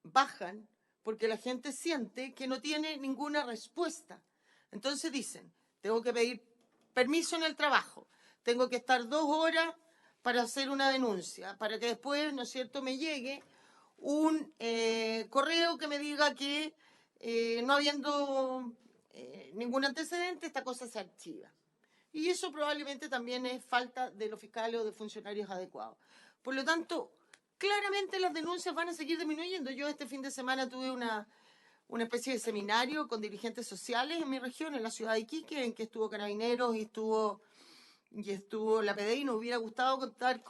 Speaker 9: bajan porque la gente siente que no tiene ninguna respuesta. Entonces dicen, tengo que pedir permiso en el trabajo, tengo que estar 2 horas para hacer una denuncia, para que después, ¿no es cierto?, me llegue un correo que me diga que no habiendo ningún antecedente, esta cosa se archiva. Y eso probablemente también es falta de los fiscales o de funcionarios adecuados. Por lo tanto, claramente las denuncias van a seguir disminuyendo. Yo este fin de semana tuve una especie de seminario con dirigentes sociales en mi región, en la ciudad de Iquique, en que estuvo Carabineros y estuvo la PDI. Nos hubiera gustado contar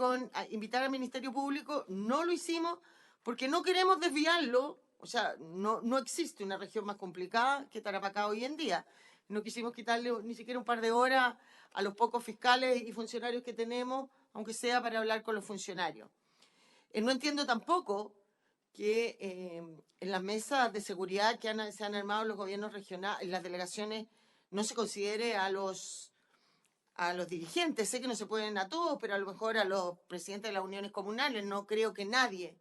Speaker 9: invitar al Ministerio Público. No lo hicimos porque no queremos desviarlo. O sea, no existe una región más complicada que Tarapacá hoy en día. No quisimos quitarle ni siquiera un par de horas a los pocos fiscales y funcionarios que tenemos, aunque sea para hablar con los funcionarios. No entiendo tampoco que en las mesas de seguridad que se han armado los gobiernos regionales, en las delegaciones, no se considere a los dirigentes. Sé que no se pueden a todos, pero a lo mejor a los presidentes de las uniones comunales. No creo que nadie,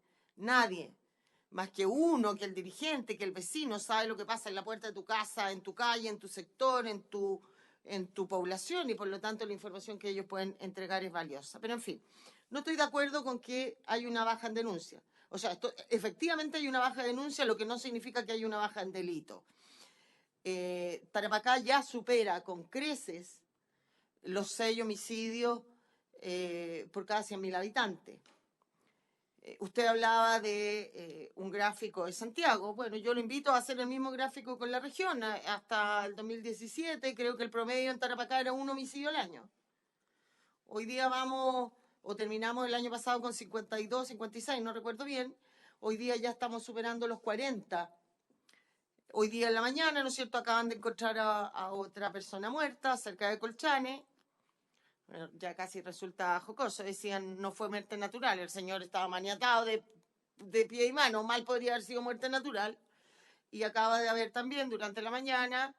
Speaker 9: más que uno, que el dirigente, que el vecino, sabe lo que pasa en la puerta de tu casa, en tu calle, en tu sector, en tu población, y por lo tanto la información que ellos pueden entregar es valiosa. Pero en fin, no estoy de acuerdo con que hay una baja en denuncia. O sea, efectivamente hay una baja de denuncia, lo que no significa que haya una baja en delito. Tarapacá ya supera con creces los 6 homicidios por cada 100.000 habitantes. Usted hablaba de un gráfico de Santiago. Bueno, yo lo invito a hacer el mismo gráfico con la región. Hasta el 2017 creo que el promedio en Tarapacá era 1 homicidio al año. Hoy día vamos, o terminamos el año pasado con 52, 56, no recuerdo bien. Hoy día ya estamos superando los 40. Hoy día en la mañana, ¿no es cierto?, acaban de encontrar a otra persona muerta cerca de Colchane. Bueno, ya casi resulta jocoso. Decían, no fue muerte natural. El señor estaba maniatado de pie y mano. Mal podría haber sido muerte natural. Y acaba de haber también, durante la mañana,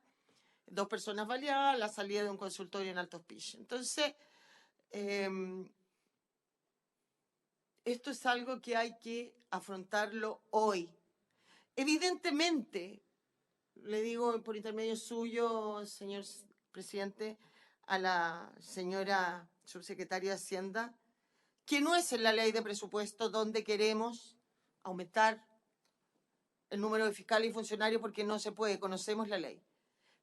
Speaker 9: 2 personas baleadas a la salida de un consultorio en Alto Hospicio. Entonces, esto es algo que hay que afrontarlo hoy. Evidentemente, le digo por intermedio suyo, señor presidente, a la señora subsecretaria de Hacienda, que no es en la ley de presupuesto donde queremos aumentar el número de fiscales y funcionarios porque no se puede, conocemos la ley.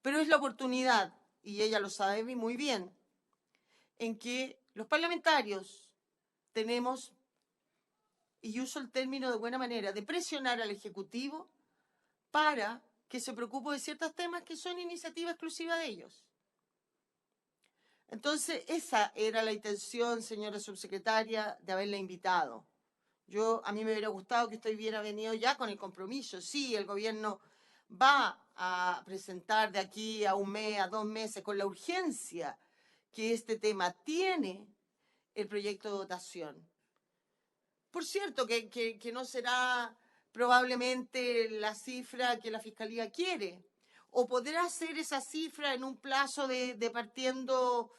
Speaker 9: Pero es la oportunidad, y ella lo sabe muy bien, en que los parlamentarios tenemos, y uso el término de buena manera, de presionar al Ejecutivo para que se preocupe de ciertos temas que son iniciativa exclusiva de ellos. Entonces, esa era la intención, señora subsecretaria, de haberla invitado. A mí me hubiera gustado que usted hubiera venido ya con el compromiso. Sí, el gobierno va a presentar de aquí a 1 mes, a 2 meses, con la urgencia que este tema tiene, el proyecto de dotación. Por cierto, que no será probablemente la cifra que la Fiscalía quiere, o podrá ser esa cifra en un plazo de partiendo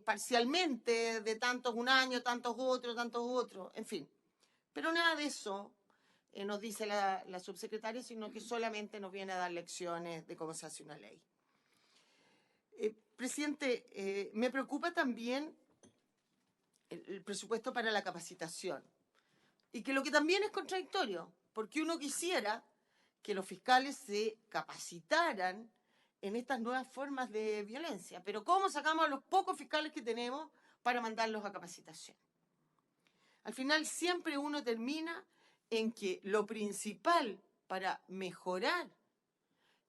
Speaker 9: parcialmente, de tantos un año, tantos otros, en fin. Pero nada de eso nos dice la subsecretaria, sino que solamente nos viene a dar lecciones de cómo se hace una ley. Presidente, me preocupa también el presupuesto para la capacitación. Y que lo que también es contradictorio, porque uno quisiera que los fiscales se capacitaran en estas nuevas formas de violencia. Pero ¿cómo sacamos a los pocos fiscales que tenemos para mandarlos a capacitación? Al final siempre uno termina en que lo principal para mejorar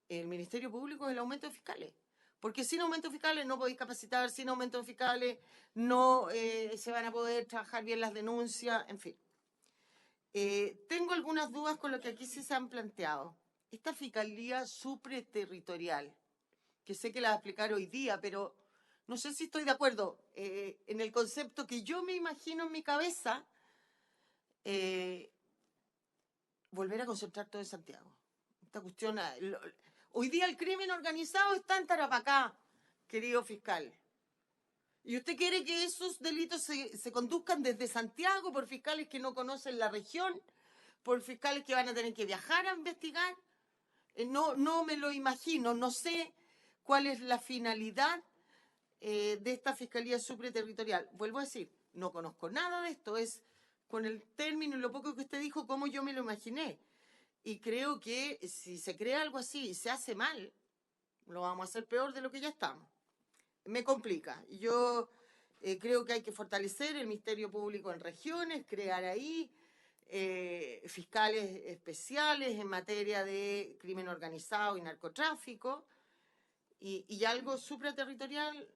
Speaker 9: el Ministerio Público es el aumento de fiscales. Porque sin aumento de fiscales no podéis capacitar, sin aumento de fiscales no se van a poder trabajar bien las denuncias, en fin. Tengo algunas dudas con lo que aquí sí se han planteado. Esta fiscalía supraterritorial, que sé que la va a explicar hoy día, pero no sé si estoy de acuerdo en el concepto que yo me imagino en mi cabeza, volver a concentrar todo en Santiago. Esta cuestión, hoy día el crimen organizado está en Tarapacá, querido fiscal. ¿Y usted quiere que esos delitos se conduzcan desde Santiago por fiscales que no conocen la región, por fiscales que van a tener que viajar a investigar? No me lo imagino, no sé cuál es la finalidad de esta fiscalía supraterritorial. Vuelvo a decir, no conozco nada de esto, es con el término y lo poco que usted dijo, como yo me lo imaginé. Y creo que si se crea algo así y se hace mal, lo vamos a hacer peor de lo que ya estamos. Me complica. Yo creo que hay que fortalecer el Ministerio Público en regiones, crear ahí fiscales especiales en materia de crimen organizado y narcotráfico, y algo supraterritorial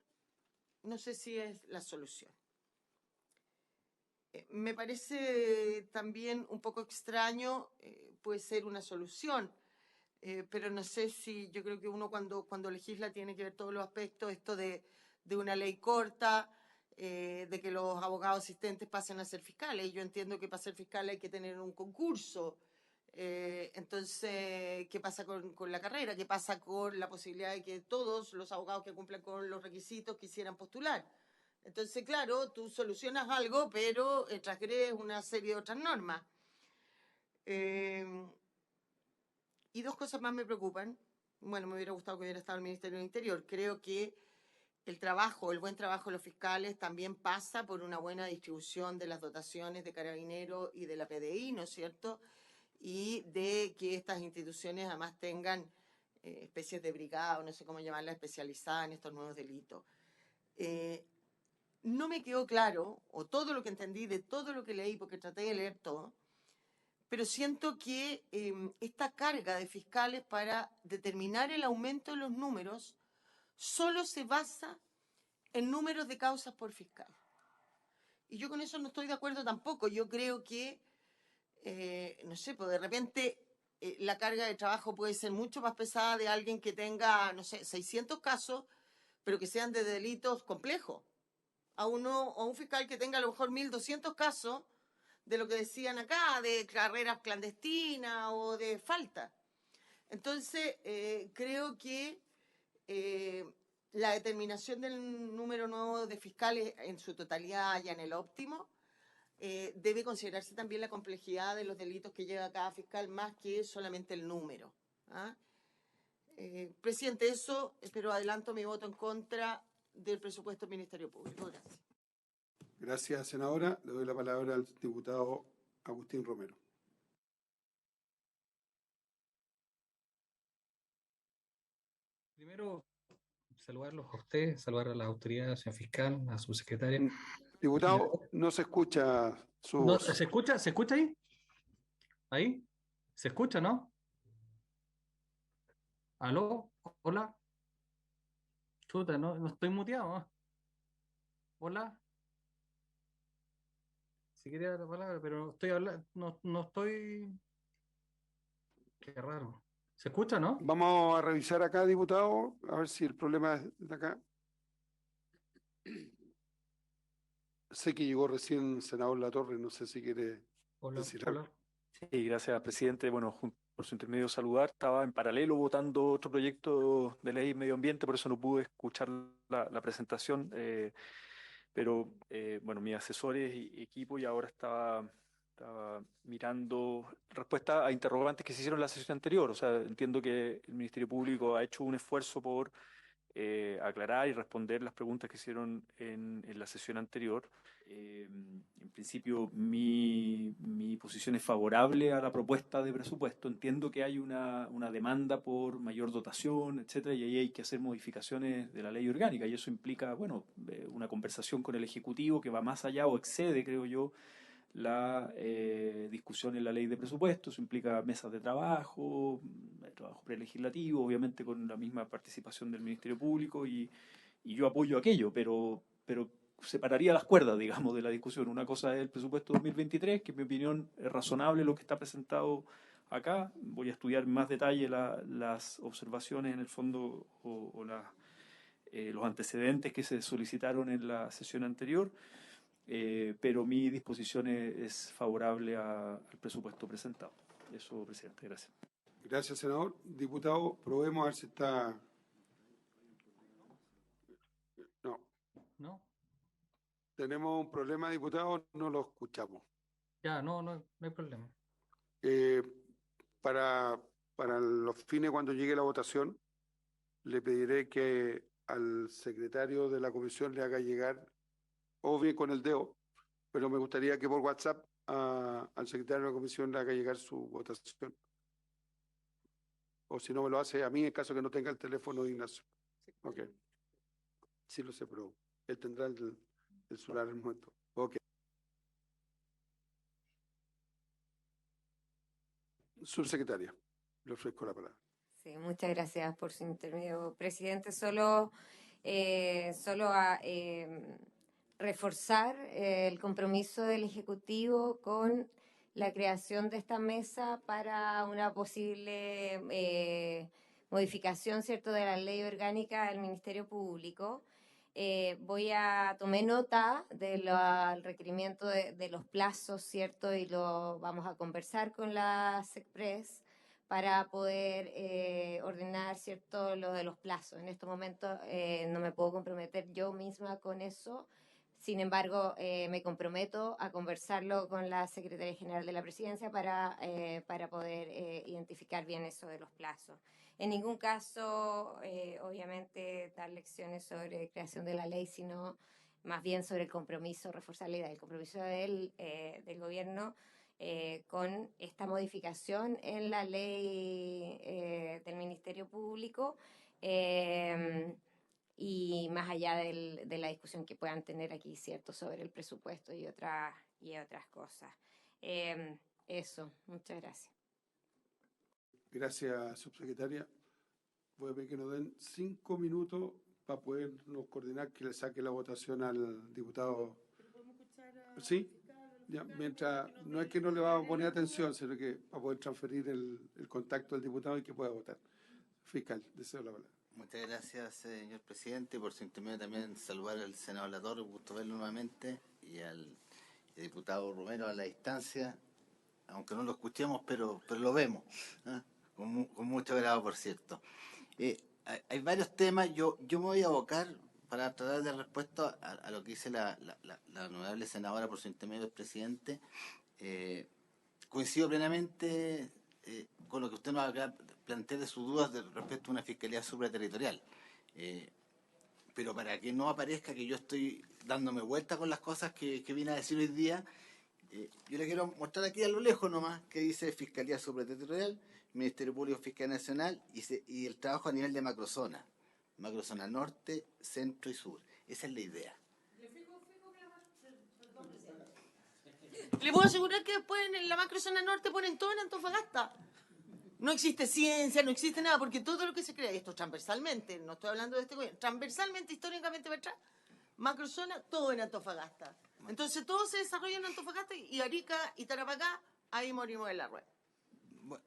Speaker 9: no sé si es la solución. Me parece también un poco extraño, puede ser una solución, pero no sé si, yo creo que uno cuando legisla tiene que ver todos los aspectos, esto de una ley corta, de que los abogados asistentes pasen a ser fiscales. Y yo entiendo que para ser fiscal hay que tener un concurso. Entonces, ¿qué pasa con la carrera? ¿Qué pasa con la posibilidad de que todos los abogados que cumplan con los requisitos quisieran postular? Entonces, claro, tú solucionas algo, pero transgredes una serie de otras normas. Y dos cosas más me preocupan. Bueno, me hubiera gustado que hubiera estado el Ministerio del Interior. Creo que el buen trabajo de los fiscales también pasa por una buena distribución de las dotaciones de Carabineros y de la PDI, ¿no es cierto? Y de que estas instituciones además tengan especies de brigada, o no sé cómo llamarla, especializada en estos nuevos delitos. No me quedó claro, o todo lo que entendí de todo lo que leí, porque traté de leer todo, pero siento que esta carga de fiscales para determinar el aumento de los números solo se basa en números de causas por fiscal. Y yo con eso no estoy de acuerdo tampoco. Yo creo que, no sé, pues de repente la carga de trabajo puede ser mucho más pesada de alguien que tenga, no sé, 600 casos, pero que sean de delitos complejos. A un fiscal que tenga a lo mejor 1.200 casos de lo que decían acá, de carreras clandestinas o de falta. Entonces, creo que la determinación del número nuevo de fiscales en su totalidad y en el óptimo debe considerarse también la complejidad de los delitos que lleva cada fiscal más que solamente el número. ¿Ah? Presidente, eso, pero adelanto mi voto en contra del presupuesto del Ministerio Público. Gracias.
Speaker 1: Gracias, senadora. Le doy la palabra al diputado Agustín Romero.
Speaker 10: Primero, saludarlos a usted, saludar a las autoridades, señor fiscal, a su secretaria.
Speaker 1: Diputado, no se escucha su
Speaker 10: No,
Speaker 1: voz.
Speaker 10: ¿se escucha? ¿Se escucha ahí? ¿Ahí? ¿Se escucha, no? ¿Aló? ¿Hola? Chuta, no estoy muteado, ¿eh? ¿Hola? Si quería la palabra, pero no estoy hablando, no estoy... Qué raro. ¿Se escucha, no?
Speaker 1: Vamos a revisar acá, diputado, a ver si el problema es de acá. Sé que llegó recién senador Latorre, no sé si quiere decir algo.
Speaker 10: Hola.
Speaker 11: Sí, gracias, presidente. Bueno, por su intermedio saludar. Estaba en paralelo votando otro proyecto de ley medio ambiente, por eso no pude escuchar la presentación. Pero, bueno, mis asesores y equipo y ahora estaba mirando respuesta a interrogantes que se hicieron en la sesión anterior. O sea, entiendo que el Ministerio Público ha hecho un esfuerzo por aclarar y responder las preguntas que hicieron en la sesión anterior. En principio, mi posición es favorable a la propuesta de presupuesto. Entiendo que hay una demanda por mayor dotación, etcétera, y ahí hay que hacer modificaciones de la ley orgánica, y eso implica, bueno, una conversación con el Ejecutivo que va más allá o excede, creo yo, la discusión en la ley de presupuestos. Eso implica mesas de trabajo prelegislativo, obviamente con la misma participación del Ministerio Público, y yo apoyo aquello, pero separaría las cuerdas, digamos, de la discusión. Una cosa es el presupuesto 2023, que en mi opinión es razonable lo que está presentado acá. Voy a estudiar en más detalle las observaciones en el fondo o los antecedentes que se solicitaron en la sesión anterior. Pero mi disposición es favorable al presupuesto presentado. Eso, presidente, gracias.
Speaker 1: Gracias, senador. Diputado, probemos a ver si está...
Speaker 10: ¿No?
Speaker 1: Tenemos un problema, diputado, no lo escuchamos.
Speaker 10: Ya, no hay problema.
Speaker 1: Para los fines, cuando llegue la votación, le pediré que al secretario de la comisión le haga llegar, o bien con el dedo, pero me gustaría que por WhatsApp al secretario de la comisión le haga llegar su votación. O si no me lo hace a mí, en caso que no tenga el teléfono de Ignacio. Ok. Sí lo sé, pero él tendrá el celular en el momento. Ok. Subsecretaria, le ofrezco la palabra.
Speaker 4: Sí, muchas gracias por su intermedio, presidente. Solo a reforzar el compromiso del Ejecutivo con la creación de esta mesa para una posible modificación, ¿cierto?, de la ley orgánica del Ministerio Público. Tomé nota del requerimiento de los plazos, ¿cierto? Y lo vamos a conversar con la SECPRES para poder ordenar, ¿cierto?, lo de los plazos. En estos momentos no me puedo comprometer yo misma con eso. Sin embargo, me comprometo a conversarlo con la Secretaría General de la Presidencia para poder identificar bien eso de los plazos. En ningún caso, obviamente, dar lecciones sobre creación de la ley, sino más bien sobre el compromiso, reforzar la idea del compromiso del gobierno con esta modificación en la ley del Ministerio Público y más allá de la discusión que puedan tener aquí, ¿cierto?, sobre el presupuesto y otras cosas. Eso, muchas gracias.
Speaker 1: Gracias, subsecretaria. Voy a pedir que nos den 5 minutos para podernos coordinar, que le saque la votación al diputado. ¿Sí? Ya, mientras, no es que no le vamos a poner atención, sino que para poder transferir el contacto del diputado y que pueda votar. Fiscal, deseo la palabra.
Speaker 3: Muchas gracias, señor presidente. Por su intermedio también saludar al senador Latorre, gusto verlo nuevamente, y al diputado Romero a la distancia, aunque no lo escuchemos, pero lo vemos, ¿eh? Con mucho agrado, por cierto. Hay varios temas. Yo me voy a abocar para tratar de dar respuesta a lo que dice la honorable senadora por su intermedio del presidente. Coincido plenamente con lo que usted nos acaba de plantear de sus dudas respecto a una fiscalía supraterritorial. Pero para que no aparezca que yo estoy dándome vuelta con las cosas que vine a decir hoy día, yo le quiero mostrar aquí a lo lejos nomás que dice Fiscalía Supraterritorial, Ministerio Público Fiscal Nacional y el trabajo a nivel de macrozona norte, centro y sur. Esa es la idea.
Speaker 9: Le puedo asegurar que después en la macrozona norte ponen todo en Antofagasta. No existe ciencia, no existe nada, porque todo lo que se crea, esto transversalmente, no estoy hablando de este gobierno, transversalmente, históricamente para atrás, macrozona, todo en Antofagasta. Entonces todo se desarrolla en Antofagasta y Arica y Tarapacá, ahí morimos en la rueda.
Speaker 3: Bueno,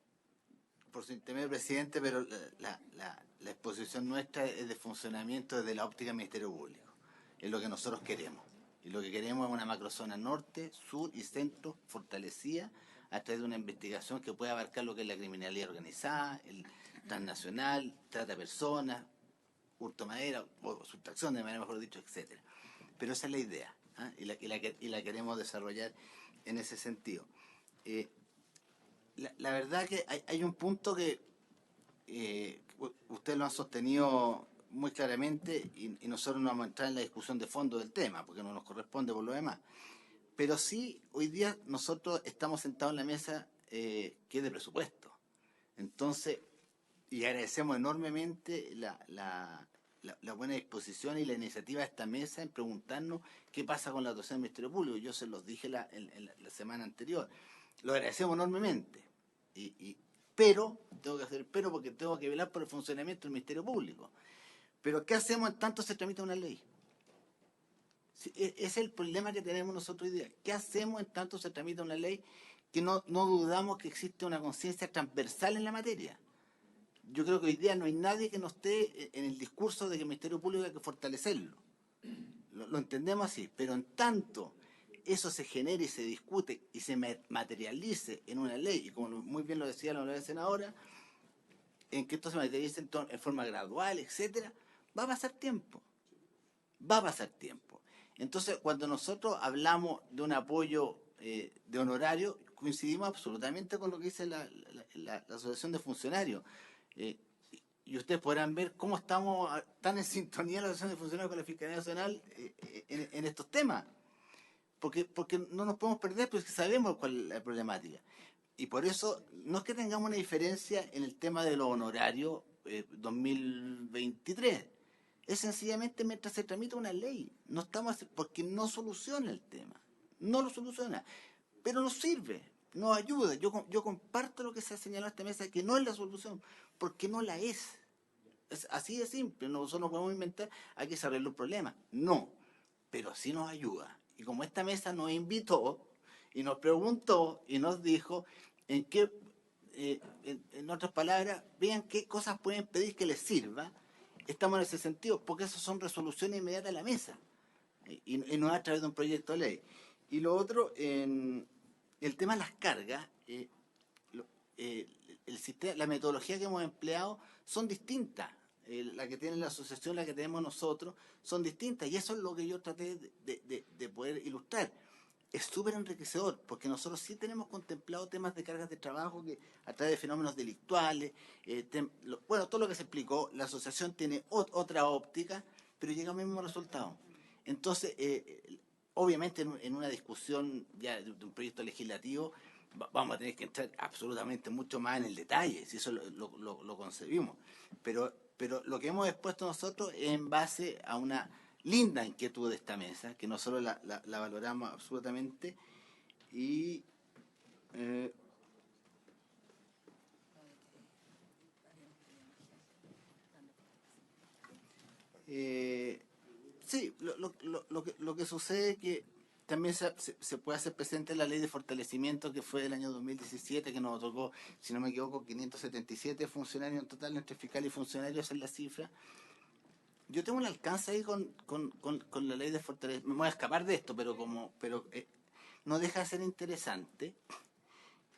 Speaker 3: por su intermedio, presidente, pero la exposición nuestra es de funcionamiento desde la óptica del Ministerio Público. Es lo que nosotros queremos. Y lo que queremos es una macrozona norte, sur y centro fortalecida a través de una investigación que pueda abarcar lo que es la criminalidad organizada, el transnacional, trata de personas, hurto de madera, o sustracción de madera, mejor dicho, etcétera. Pero esa es la idea, ¿eh? y la queremos desarrollar en ese sentido. La verdad que hay un punto que ustedes lo han sostenido muy claramente y nosotros no vamos a entrar en la discusión de fondo del tema, porque no nos corresponde por lo demás. Pero sí, hoy día nosotros estamos sentados en la mesa que es de presupuesto. Entonces, y agradecemos enormemente la buena disposición y la iniciativa de esta mesa en preguntarnos qué pasa con la dotación del Ministerio Público. Yo se los dije en la semana anterior. Lo agradecemos enormemente. Pero, tengo que hacer pero porque tengo que velar por el funcionamiento del Ministerio Público. Pero, ¿qué hacemos en tanto se tramita una ley? Ese es el problema que tenemos nosotros hoy día. ¿Qué hacemos en tanto se tramita una ley que no dudamos que existe una conciencia transversal en la materia? Yo creo que hoy día no hay nadie que no esté en el discurso de que el Ministerio Público hay que fortalecerlo. Lo entendemos así, pero en tanto eso se genere y se discute y se materialice en una ley, y como muy bien lo decía la honorable senadora, en que esto se materialice en forma gradual, etcétera, va a pasar tiempo. Va a pasar tiempo. Entonces, cuando nosotros hablamos de un apoyo de honorario, coincidimos absolutamente con lo que dice la Asociación de Funcionarios. Y ustedes podrán ver cómo estamos tan en sintonía la Asociación de Funcionarios con la Fiscalía Nacional en estos temas. Porque no nos podemos perder, porque sabemos cuál es la problemática. Y por eso, no es que tengamos una diferencia en el tema de los honorarios 2023. Es sencillamente mientras se tramita una ley. No estamos, porque no soluciona el tema. No lo soluciona. Pero nos sirve, nos ayuda. Yo comparto lo que se ha señalado en esta mesa, que no es la solución, porque no la es. Es así de simple. Nosotros no podemos inventar, hay que saber los problemas. No, pero sí nos ayuda. Y como esta mesa nos invitó, y nos preguntó y nos dijo en qué, en otras palabras, vean qué cosas pueden pedir que les sirva. Estamos en ese sentido, porque esas son resoluciones inmediatas a la mesa, y no a través de un proyecto de ley. Y lo otro, el tema de las cargas, el sistema, la metodología que hemos empleado son distintas. La que tiene la asociación, la que tenemos nosotros, son distintas, y eso es lo que yo traté de poder ilustrar. Es súper enriquecedor, porque nosotros sí tenemos contemplado temas de cargas de trabajo que a través de fenómenos delictuales, bueno, todo lo que se explicó, la asociación tiene otra óptica, pero llega al mismo resultado. Entonces, obviamente en una discusión ya de un proyecto legislativo, vamos a tener que entrar absolutamente mucho más en el detalle, si eso lo concebimos. Pero lo que hemos expuesto nosotros es en base a una linda inquietud de esta mesa, que nosotros la valoramos absolutamente, y sí, lo que sucede es que también se puede hacer presente la ley de fortalecimiento que fue del año 2017, que nos otorgó, si no me equivoco, 577 funcionarios en total, entre fiscal y funcionarios, esa es la cifra. Yo tengo un alcance ahí con la ley de fortalecimiento. Me voy a escapar de esto, pero no deja de ser interesante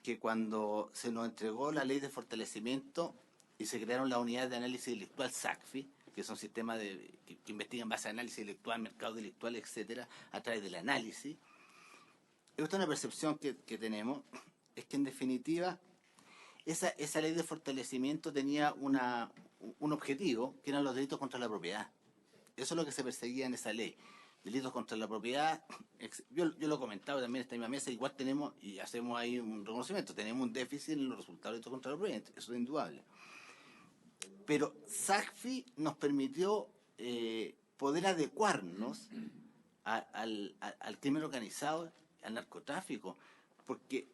Speaker 3: que cuando se nos entregó la ley de fortalecimiento y se crearon las unidades de análisis delictual SACFI, que son sistemas que investigan base de análisis delictual, mercado delictual, etcétera, a través del análisis. Esta es una percepción que tenemos, es que en definitiva esa ley de fortalecimiento tenía un objetivo, que eran los delitos contra la propiedad. Eso es lo que se perseguía en esa ley. Delitos contra la propiedad, yo lo comentaba también en esta misma mesa, igual tenemos, y hacemos ahí un reconocimiento, tenemos un déficit en los resultados de delitos contra la propiedad, eso es indudable. Pero SACFI nos permitió poder adecuarnos al crimen organizado, al narcotráfico, porque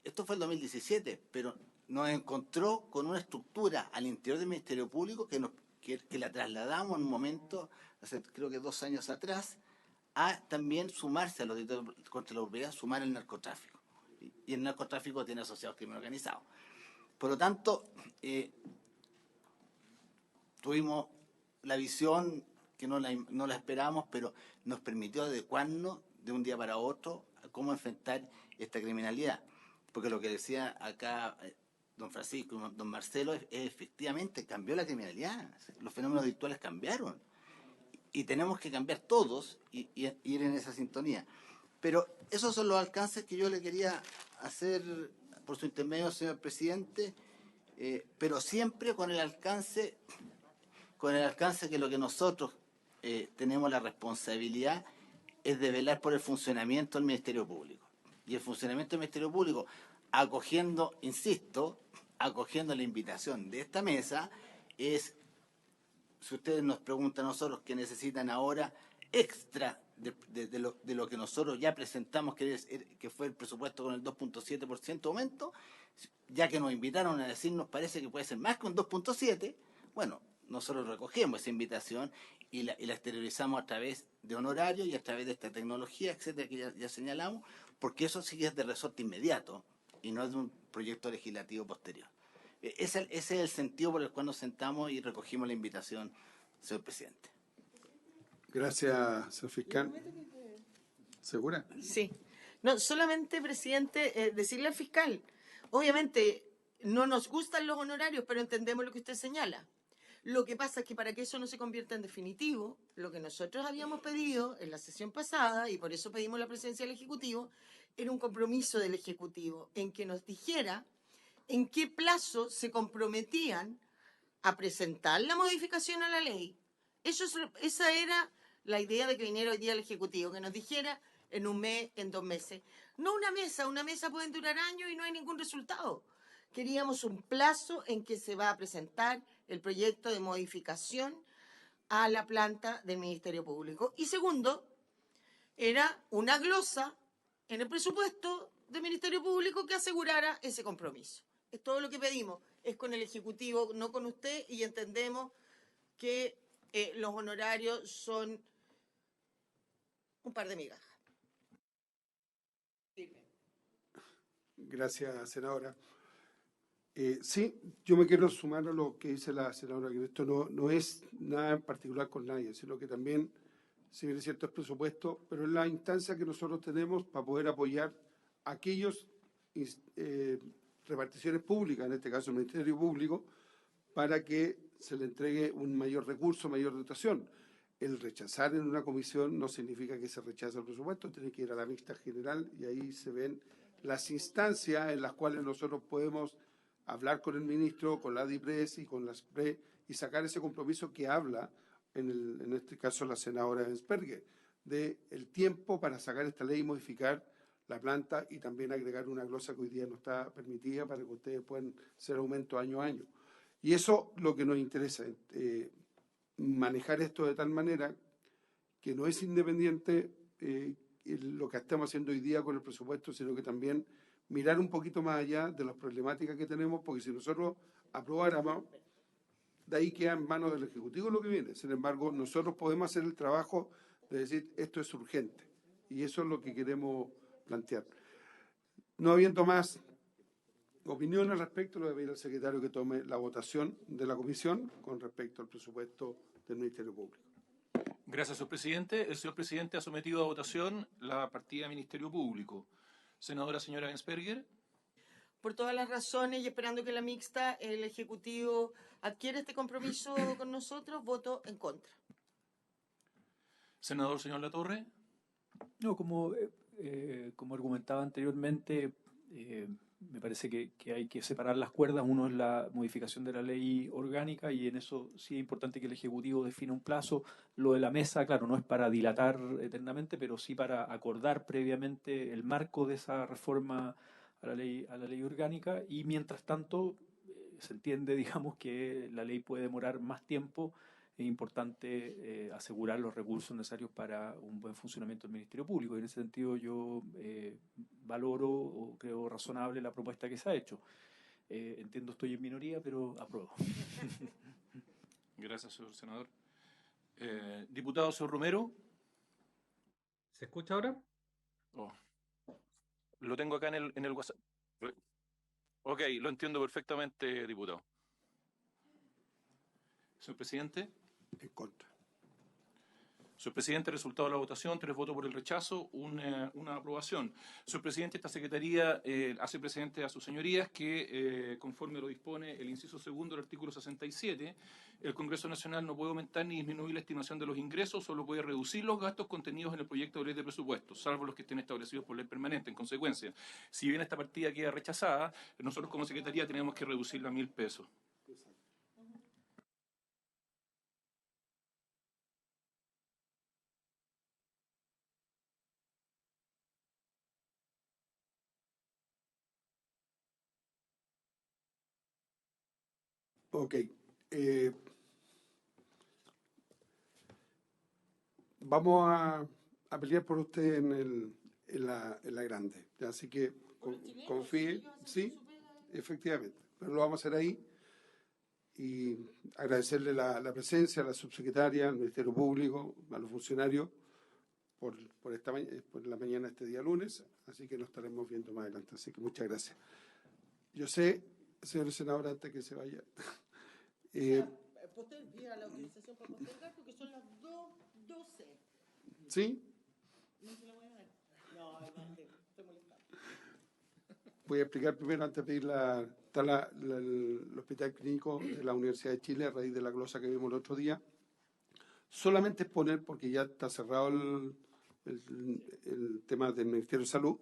Speaker 3: esto fue el 2017, pero nos encontró con una estructura al interior del Ministerio Público que la trasladamos en un momento, hace creo que 2 años atrás, a también sumarse a los delitos contra la propiedad, sumar el narcotráfico. Y el narcotráfico tiene asociados crimen organizado. Por lo tanto, tuvimos la visión que no la esperábamos, pero nos permitió adecuarnos de un día para otro a cómo enfrentar esta criminalidad. Porque lo que decía acá don Francisco y don Marcelo es efectivamente cambió la criminalidad, los fenómenos delictuales cambiaron y tenemos que cambiar todos y ir en esa sintonía. Pero esos son los alcances que yo le quería hacer por su intermedio, señor presidente, pero siempre con el alcance que lo que nosotros tenemos la responsabilidad es de velar por el funcionamiento del Ministerio Público. Y el funcionamiento del Ministerio Público, acogiendo la invitación de esta mesa, es, si ustedes nos preguntan a nosotros qué necesitan ahora, extra de lo que nosotros ya presentamos, que fue el presupuesto con el 2.7% de aumento, ya que nos invitaron a decir, nos parece que puede ser más que un 2.7, bueno, nosotros recogemos esa invitación y la exteriorizamos a través de honorarios y a través de esta tecnología, etcétera, que ya señalamos, porque eso sí es de resorte inmediato y no es de un proyecto legislativo posterior. Ese es el sentido por el cual nos sentamos y recogimos la invitación, señor presidente.
Speaker 1: Gracias, señor fiscal. ¿Segura?
Speaker 9: Sí. No, solamente, presidente, decirle al fiscal, obviamente no nos gustan los honorarios, pero entendemos lo que usted señala. Lo que pasa es que para que eso no se convierta en definitivo, lo que nosotros habíamos pedido en la sesión pasada, y por eso pedimos la presencia del Ejecutivo, era un compromiso del Ejecutivo en que nos dijera en qué plazo se comprometían a presentar la modificación a la ley. Esa era la idea de que viniera hoy día el Ejecutivo, que nos dijera en 1 mes, en 2 meses. No una mesa puede durar años y no hay ningún resultado. Queríamos un plazo en que se va a presentar el proyecto de modificación a la planta del Ministerio Público. Y segundo, era una glosa en el presupuesto del Ministerio Público que asegurara ese compromiso. Es todo lo que pedimos, es con el Ejecutivo, no con usted, y entendemos que los honorarios son un par de migajas.
Speaker 1: Gracias, senadora. Sí, yo me quiero sumar a lo que dice la senadora, que esto no es nada en particular con nadie, sino que también, si bien es cierto, es presupuesto, pero es la instancia que nosotros tenemos para poder apoyar a aquellos reparticiones públicas, en este caso el Ministerio Público, para que se le entregue un mayor recurso, mayor dotación. El rechazar en una comisión no significa que se rechace el presupuesto, tiene que ir a la mixta general y ahí se ven las instancias en las cuales nosotros podemos hablar con el ministro, con la DIPRES y con la SPRE y sacar ese compromiso que habla, en este caso la senadora Ensperger, de el tiempo para sacar esta ley y modificar la planta y también agregar una glosa que hoy día no está permitida para que ustedes puedan hacer aumento año a año. Y eso es lo que nos interesa, manejar esto de tal manera que no es independiente lo que estamos haciendo hoy día con el presupuesto, sino que también mirar un poquito más allá de las problemáticas que tenemos, porque si nosotros aprobáramos, de ahí queda en manos del Ejecutivo lo que viene. Sin embargo, nosotros podemos hacer el trabajo de decir esto es urgente, y eso es lo que queremos plantear. No habiendo más opiniones al respecto, le voy a pedir al secretario que tome la votación de la comisión con respecto al presupuesto del Ministerio Público.
Speaker 2: Gracias, señor presidente. El señor presidente ha sometido a votación la partida Ministerio Público. Senadora señora Ensperger.
Speaker 9: Por todas las razones y esperando que la mixta, el Ejecutivo adquiere este compromiso con nosotros, voto en contra.
Speaker 2: Senador señor Latorre.
Speaker 11: No, como argumentaba anteriormente, me parece que hay que separar las cuerdas. Uno es la modificación de la ley orgánica y en eso sí es importante que el Ejecutivo defina un plazo. Lo de la mesa, claro, no es para dilatar eternamente, pero sí para acordar previamente el marco de esa reforma a la ley orgánica y mientras tanto se entiende, digamos, que la ley puede demorar más tiempo. Es importante asegurar los recursos necesarios para un buen funcionamiento del Ministerio Público. Y en ese sentido yo valoro o creo razonable la propuesta que se ha hecho. Entiendo estoy en minoría, pero apruebo.
Speaker 2: Gracias, señor senador. Diputado señor Romero.
Speaker 10: ¿Se escucha ahora?
Speaker 2: Oh. Lo tengo acá en el WhatsApp. Ok, lo entiendo perfectamente, diputado. Señor presidente.
Speaker 1: En contra.
Speaker 2: Señor presidente, resultado de la votación, 3 votos por el rechazo, una aprobación. Señor presidente, esta secretaría hace presente a sus señorías que, conforme lo dispone el inciso segundo del artículo 67, el Congreso Nacional no puede aumentar ni disminuir la estimación de los ingresos, solo puede reducir los gastos contenidos en el proyecto de ley de presupuesto, salvo los que estén establecidos por ley permanente. En consecuencia, si bien esta partida queda rechazada, nosotros como secretaría tenemos que reducirla a 1.000 pesos.
Speaker 1: Ok. Vamos a pelear por usted en la grande. Así que confíe. Sí, efectivamente. Pero lo vamos a hacer ahí. Y agradecerle la presencia a la subsecretaria, al Ministerio Público, a los funcionarios por la mañana este día lunes. Así que nos estaremos viendo más adelante. Así que muchas gracias. Yo sé, señor senador, antes que se vaya.
Speaker 9: Pida la autorización para postergar porque son las 2:12.
Speaker 1: ¿Sí?
Speaker 9: No se la voy a dar. No, estoy molestando.
Speaker 1: Voy a explicar primero, antes de pedir está el Hospital Clínico de la Universidad de Chile, a raíz de la glosa que vimos el otro día. Solamente exponer, porque ya está cerrado el tema del Ministerio de Salud,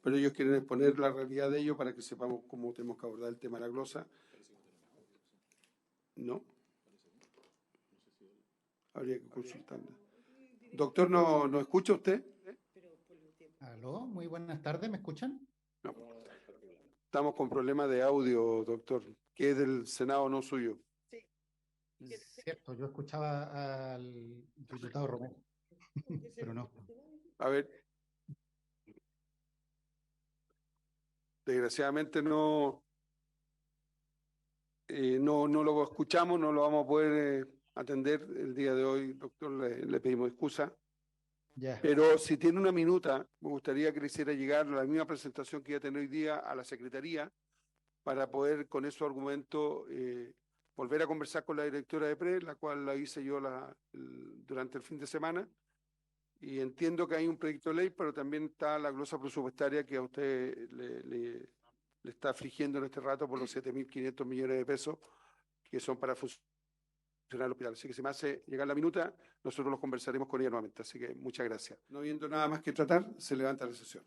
Speaker 1: pero ellos quieren exponer la realidad de ello para que sepamos cómo tenemos que abordar el tema de la glosa. ¿No? Habría que consultarla. Doctor, ¿no escucha usted?
Speaker 12: Aló, muy buenas tardes, ¿me escuchan?
Speaker 1: No. Estamos con problemas de audio, doctor, que es del Senado, no suyo.
Speaker 12: Cierto, yo escuchaba al diputado Romero, pero no.
Speaker 1: A ver. Desgraciadamente no lo escuchamos, no lo vamos a poder atender el día de hoy, doctor, le pedimos excusa.
Speaker 12: Ya.
Speaker 1: Pero si tiene una minuta, me gustaría que le hiciera llegar la misma presentación que iba a tener hoy día a la Secretaría para poder con esos argumentos volver a conversar con la directora de PRE, la cual la hice yo durante el fin de semana. Y entiendo que hay un proyecto de ley, pero también está la glosa presupuestaria que a usted le está afligiendo en este rato por los 7.500 millones de pesos que son para funcionar el hospital. Así que si me hace llegar la minuta, nosotros los conversaremos con ella nuevamente. Así que muchas gracias. No viendo nada más que tratar, se levanta la sesión.